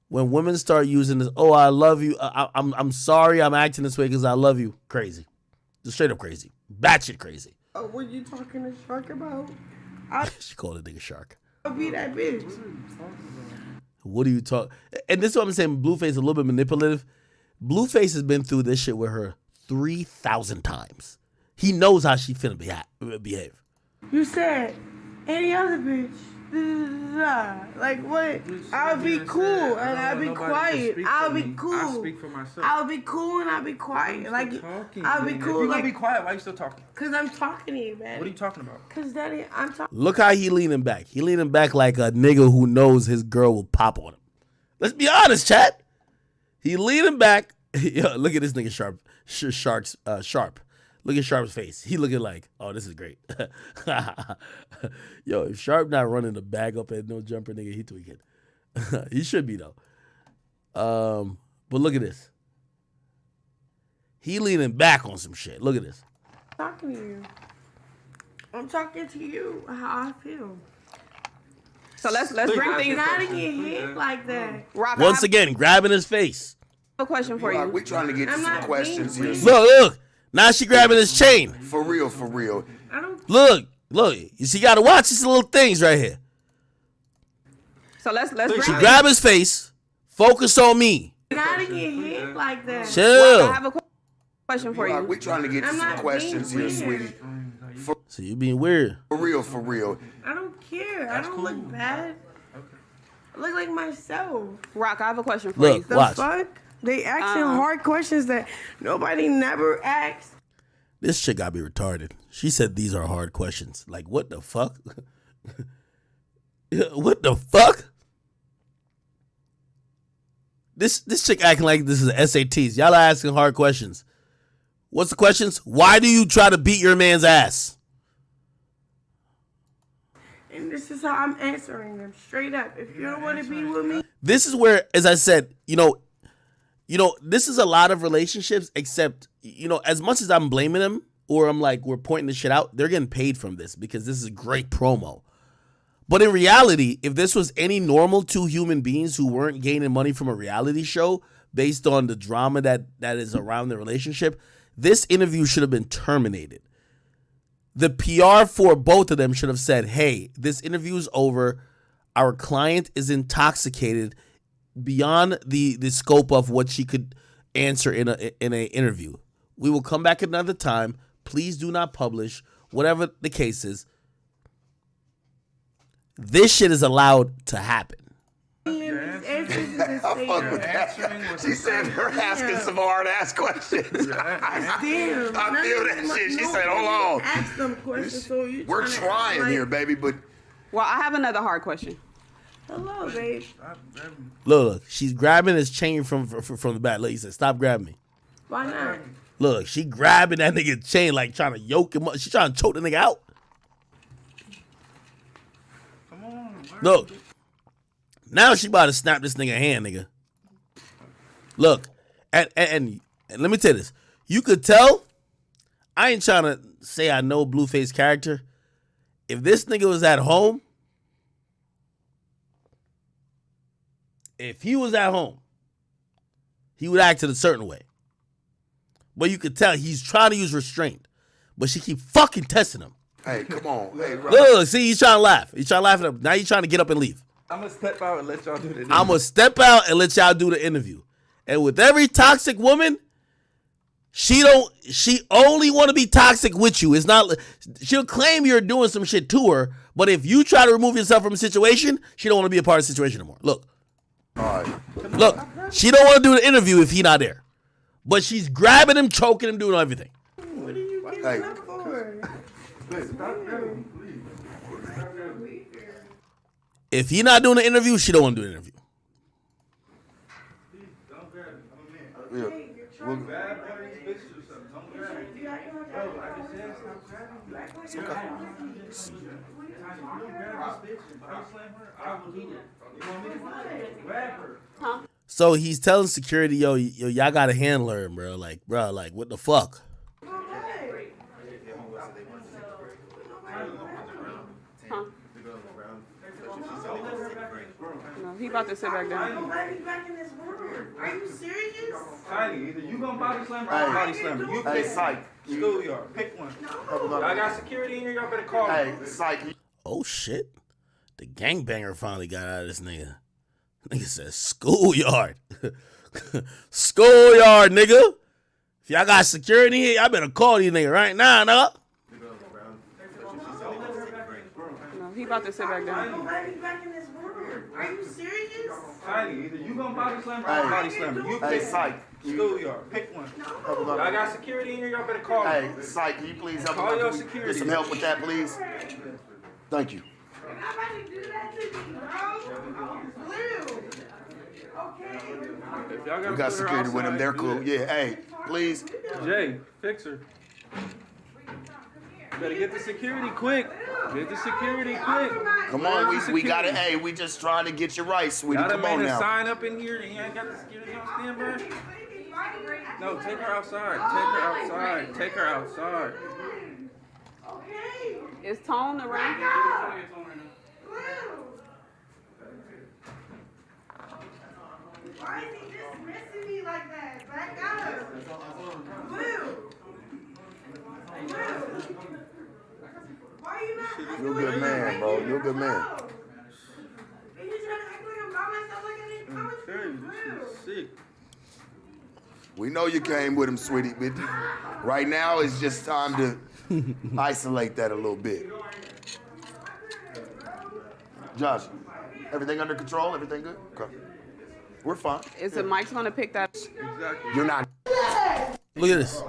When women start using this, oh, I love you. I'm sorry I'm acting this way because I love you. Crazy. Just straight up crazy. Batshit crazy. Oh, what you talking to Shark about? She called a nigga shark. I'll be that bitch. What do you talk? And this is what I'm saying. Blueface is a little bit manipulative. Blueface has been through this shit with her 3,000 times. He knows how she finna behave. You said any other bitch. Like what? I'll be cool and I'll be quiet. I'll be cool. I speak for myself. I'll be cool and I'll be quiet. Like I'll be cool. If you're like, gonna be quiet, why are you still talking? Cause I'm talking to you, man. What are you talking about? Cause Daddy, I'm talking. Look how he leaning back. He leaning back like a nigga who knows his girl will pop on him. Let's be honest, chat. He leaning back. Yo, look at this nigga Sharp. Look at Sharp's face. He looking like, oh, this is great. Yo, if Sharp not running the bag up at No Jumper, nigga, he tweaking. He should be, though. But look at this. He leaning back on some shit. Look at this. I'm talking to you. I'm talking to you how I feel. So let's bring things. Not to get hit like that. Rock, Once again, grabbing his face. I have a question for you. We're trying to get to I'm some not questions being here. weird. Look. Now she grabbing his chain. For real, for real. I don't. Look. You see, you gotta watch these little things right here. So let's bring She things. grab his face. Focus on me. Not to get hit like that. Chill. I have a question for you. We're trying to get to I'm some not questions being here, weird. sweetie. So you being weird. For real, for real. I don't care. I don't look bad. I look like myself. Rock, I have a question for Look. you. The Watch. fuck? They asking hard questions that nobody never asks. This shit gotta be retarded. She said these are hard questions. Like, what the fuck? What the fuck? This chick acting like this is SATs. Y'all are asking hard questions. What's the questions? Why do you try to beat your man's ass? And this is how I'm answering them straight up. If you don't want to be with me, This is where, as I said, this is a lot of relationships, except, as much as I'm blaming them or I'm like, we're pointing this shit out, they're getting paid from this because this is great promo. But in reality, if this was any normal two human beings who weren't gaining money from a reality show based on the drama that is around the relationship, this interview should have been terminated. The PR for both of them should have said, hey, this interview is over. Our client is intoxicated beyond the scope of what she could answer in an interview. We will come back another time. Please do not publish, whatever the case is. This shit is allowed to happen. these answers is the I fuck with that. She said they're asking some hard-ass questions. Damn. I feel that shit. She said, hold on. Ask them questions. So you We're trying here, baby, but... Well, I have another hard question. Hello, babe. Look, she's grabbing his chain from the back. Look, he said, stop grabbing me. Why not? Look, she grabbing that nigga chain like trying to yoke him up. She trying to choke the nigga out. Come on. Look. Now she about to snap this nigga hand, nigga. Look. And let me tell you this. You could tell, I ain't trying to say I know Blueface character. If this nigga was at home, he would act in a certain way. But you could tell he's trying to use restraint. But she keep fucking testing him. Hey, come on. Hey, bro. Look, see, he's trying to laugh. He's trying to laugh at him. Now he's trying to get up and leave. I'm gonna step out and let y'all do the interview. I'm going to step out and let y'all do the interview. And with every toxic woman, she only want to be toxic with you. It's not, she'll claim you're doing some shit to her, but if you try to remove yourself from a situation, she don't want to be a part of the situation anymore. Look. All right. Look, she don't want to do the interview if he not there. But she's grabbing him, choking him, doing everything. What are you getting Hey. up for? If he not doing the interview, she don't want to do the interview. Yeah. We'll- So he's telling security, yo, y'all got to handle her, bro. Like, what the fuck? No, he about to sit back down. Why are you back in this room? Are you serious? Heidi, either you gonna body slam or I'm body slam. You Hey, pick Psych. schoolyard. Pick one. I got security in here. Y'all better call Hey, me. Psych. Oh, shit. The gangbanger finally got out of this nigga. Nigga said schoolyard. Schoolyard, nigga. If y'all got security here, y'all better call these niggas right now, nigga. No, he about to sit back down. Why are you back in this room? Are you serious? Heidi, either you gonna body slam or I'm body slam. You Hey, pick Psych. schoolyard. Pick one. I got security in here. Y'all better call me. Hey, Psych, can you please help Call me? your Get security. some help with that, please? Thank you. I'm not about to do that to me, bro. Blue. Okay. If y'all gotta We got put her security with them. outside, They're do cool. that. Yeah, hey, please. Jay, fix her. Better get the security quick. Get the security quick. Come Where's on, the we got it. security? Hey, we just trying to get you right, sweetie. Y'all done Come on made a now. sign up in here and you ain't got the security on standby? No, take her outside. Take her outside. Take her outside. Okay. Is Tone around? Blue. Why is he dismissing me like that? Back up. Blue. Blue. Why are you not acting You're a like good I'm man, right bro. here? You're a good man. Hello? And you trying to act like I'm by myself like I didn't come with Hey, you. this is sick. We know you came with him, sweetie, but right now it's just time to isolate that a little bit. Josh, everything under control? Everything good? Okay. We're fine. Is the Mike's gonna pick that? Exactly. You're not. Look at this.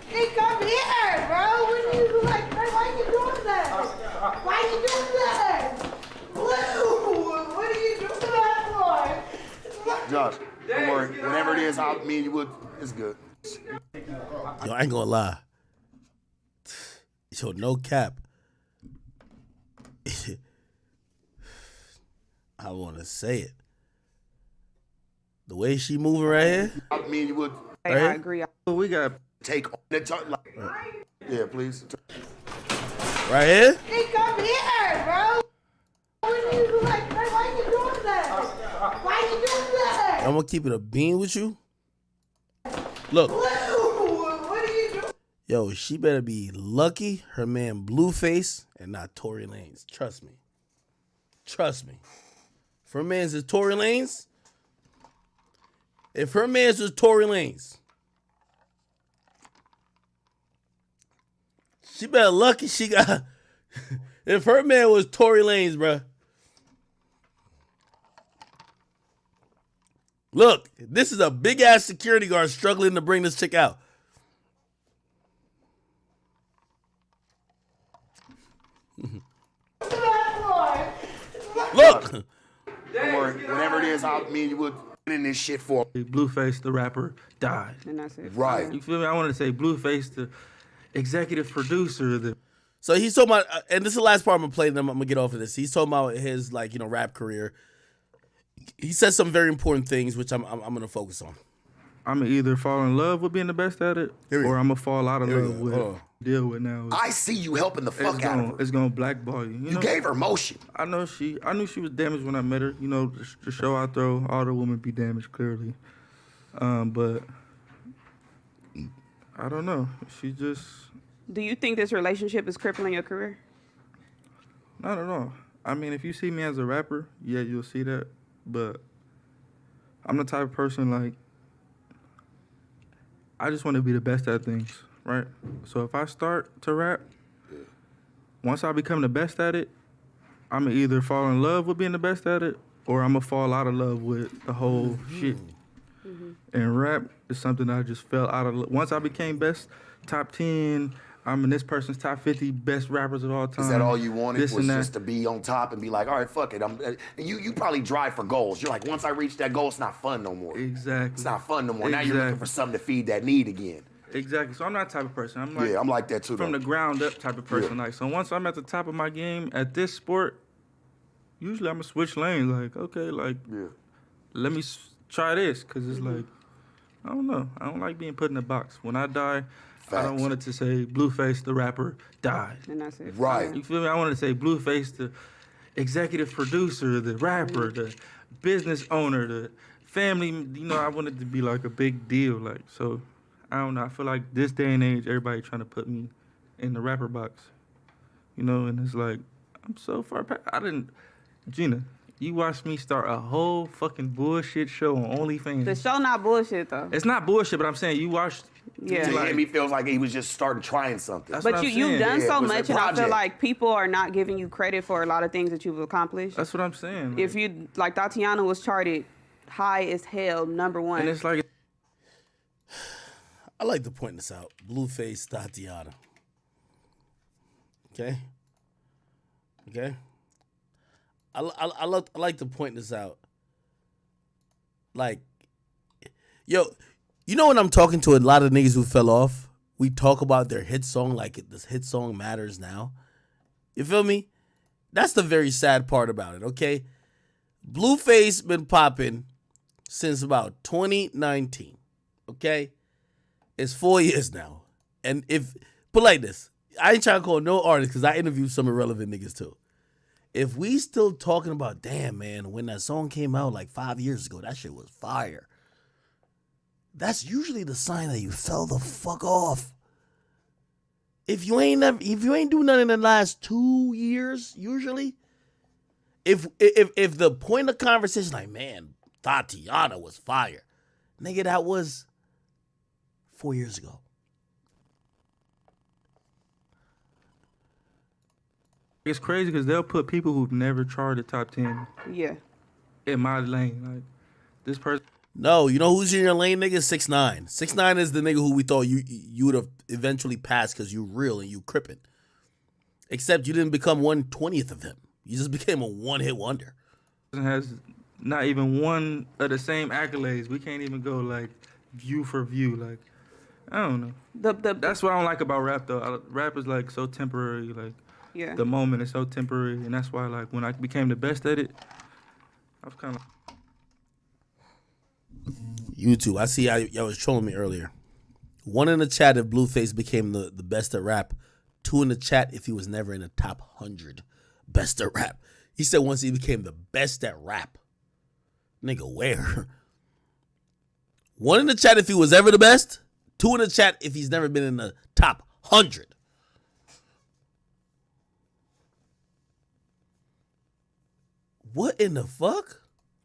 He come here, bro. What are you like? Why you doing that? Why you doing that? Blue, what are you doing that for? Josh, don't worry. Whatever it is, me and you would. It's good. Yo, I ain't gonna lie. Yo, no cap. I want to say it. The way she moving right here. Me and you would Hey, I Right. agree. We got take on the tongue. Like, yeah, please. Right here? He come here, bro. What are you like? Why you doing that? Why you doing that? I'm gonna keep it a bean with you. Look, Blue, what are you doing? yo, she better be lucky her man Blueface and not Tory Lanez. Trust me. Trust me. If her man's is Tory Lanez, She better lucky she got. If her man was Tory Lanez, bruh. Look, this is a big ass security guard struggling to bring this chick out. Look. Don't worry. Whatever it is, me and you would in this shit for. Blueface, the rapper, died. And that's it. Right. You feel me? I wanted to say Blueface, the executive producer, the So he's talking about, and this is the last part I'm gonna play. Then I'm gonna get off of this. He's talking about his rap career. He says some very important things, which I'm gonna focus on. I'm gonna either fall in love with being the best at it, or I'm gonna fall out of love with deal with now. I see you helping the fuck out of her. It's gonna blackball you. You gave her motion. I knew she was damaged when I met her. You know, the show I throw, all the women be damaged clearly. But I don't know. She just. Do you think this relationship is crippling your career? Not at all. I mean, if you see me as a rapper, yeah, you'll see that. But I'm the type of person, like, I just want to be the best at things, right? So if I start to rap, once I become the best at it, I'm going to either fall in love with being the best at it, or I'm going to fall out of love with the whole shit. And rap is something I just fell out of love. Once I became best, top 10, I'm in this person's top 50 best rappers of all time. Is that all you wanted? This Was and that. just to be on top and be like, all right, fuck it. You probably drive for goals. You're like, once I reach that goal, it's not fun no more. Exactly. It's not fun no more. Now you're looking for something to feed that need again. Exactly. So I'm that type of person. I'm like, Yeah, I'm like that too. from though. the ground up type of person. Yeah. Like, so once I'm at the top of my game at this sport, usually I'm gonna switch lanes. Like, okay, like, Yeah. let me try this, cause it's like, I don't know. I don't like being put in a box. When I die, I don't Facts. want it to say Blueface, the rapper, died. And that's it. Right. You feel me? I want to say Blueface, the executive producer, the rapper, the business owner, the family. You know, I want it to be like a big deal. Like, so, I don't know. I feel like this day and age, everybody trying to put me in the rapper box. You know, and it's like, I'm so far past. Gina, you watched me start a whole fucking bullshit show on OnlyFans. The show not bullshit though. It's not bullshit, but I'm saying you watched. Yeah. To him, he feels like he was just starting trying something. That's But what I'm you've saying. done Yeah, so it was a much, and I feel project. like people are not giving you credit for a lot of things that you've accomplished. That's what I'm saying. If you like, Tatiana was charted high as hell, #1. And it's like, I like to point this out. Blueface Tatiana. Okay? Okay? I like to point this out. Like, yo, you know when I'm talking to a lot of niggas who fell off, we talk about their hit song like this hit song matters now. You feel me? That's the very sad part about it, okay? Blueface been popping since about 2019, okay? It's 4 years now. And put like this, I ain't trying to call no artist because I interviewed some irrelevant niggas too. If we still talking about, damn, man, when that song came out like 5 years ago, that shit was fire. That's usually the sign that you fell the fuck off. If you ain't do nothing in the last 2 years, usually, if the point of conversation like, man, Tatiana was fire, nigga, that was 4 years ago. it's crazy because they'll put people who've never charted top 10 Yeah. in my lane. Like, this person. No, you know who's in your lane, nigga? 6ix9ine. 6ix9ine is the nigga who we thought you would have eventually passed because you real and you crippin'. Except you didn't become 1/20th of him. You just became a one-hit wonder. Has not even one of the same accolades. We can't even go like view for view. Like, I don't know. That's what I don't like about rap though. Rap is like so temporary. Like, Yeah. the moment is so temporary, and that's why like when I became the best at it, I was kind of. YouTube, I see y'all was trolling me earlier. 1 in the chat if Blueface became the best at rap. 2 in the chat if he was never in the top 100 best at rap. He said once he became the best at rap. Nigga, where? 1 in the chat if he was ever the best. 2 in the chat if he's never been in the top 100. What in the fuck?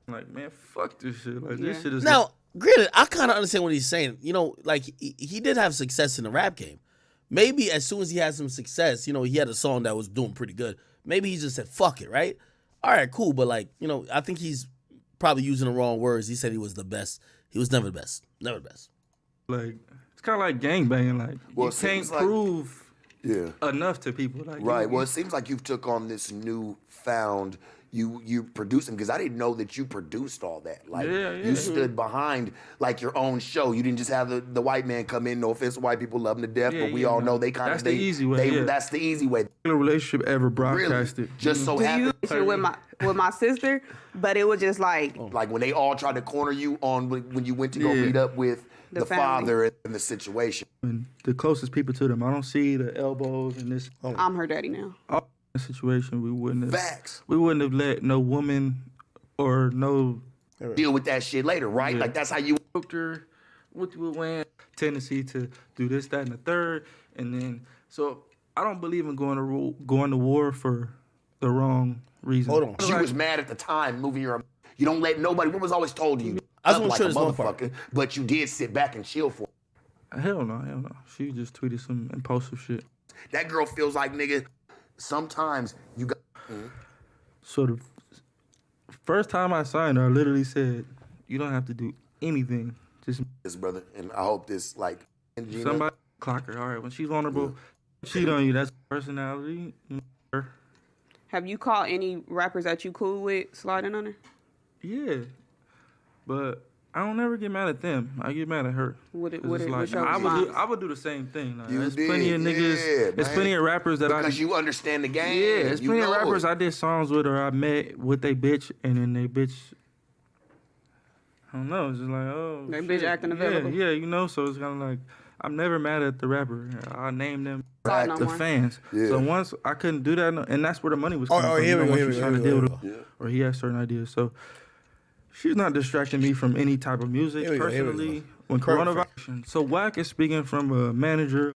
Like, man, fuck this shit. Like, this shit is. Now, granted, I kind of understand what he's saying. You know, like, he did have success in the rap game. maybe as soon as he had some success, you know, he had a song that was doing pretty good. Maybe he just said, fuck it, right? All right, cool. But, like, you know, I think he's probably using the wrong words. He said he was the best. He was never the best. Never the best. Like, it's kind of like gangbanging. Like, Well, you it can't seems like- prove Yeah. enough to people. Like, Right. Well, it seems like you've took on this newfound. You producing, because I didn't know that you produced all that. Like Yeah. you stood behind like your own show. You didn't just have the white man come in. No offense, white people love him to death, Yeah, but we yeah, all no. know they kind That's of the easy way, yeah. That's the easy way. relationship ever Really, broadcasted. just so Do you happened. issue with my sister? But it was just like Like when they all tried to corner you on when you went to go Yeah. meet up with The the family. father and the situation. And the closest people to them, I don't see the elbows in this I'm her daddy now. situation. We wouldn't have. Facts. We wouldn't have let no woman or no Deal with that shit later, right? Yeah. Like that's how you. doctor with tendency to do this, that, and the third, and then so I don't believe in going to war for the wrong reason. Hold on. She was mad at the time moving your. You don't let nobody. What was always told to you? I just up wanna like show a this one part. motherfucker, but you did sit back and chill for it. Hell no. She just tweeted some impulsive shit. That girl feels like, nigga, sometimes you got. So the first time I signed her, I literally said, "You don't have to do anything. Just This brother, and I hope this like. Gina, somebody clock her. All right, when she's vulnerable, cheat on you. That's personality. You know, Have you called any rappers that you cool with sliding on her? yeah, but I don't ever get mad at them. I get mad at her. 'Cause it's what's like, your I response? would do the same thing. Like, You there's plenty of did, niggas. yeah, There's man. plenty of rappers that because you understand the game. Yeah, there's You plenty of know rappers it. I did songs with or I met with they bitch, and then they bitch. I don't know. It's just like, oh, They bitch shit. acting available. Yeah, you know. So it's kind of like I'm never mad at the rapper. I name them Slide no the more. fans. Yeah. So once I couldn't do that, and that's where the money was Oh, coming from. here we go, Once here you we go, trying to here we deal go. with, or he has certain ideas. So she's not distracting me from any type of music Here we go, here we go. personally. When Perfect. coronavirus, so Wack is speaking from a manager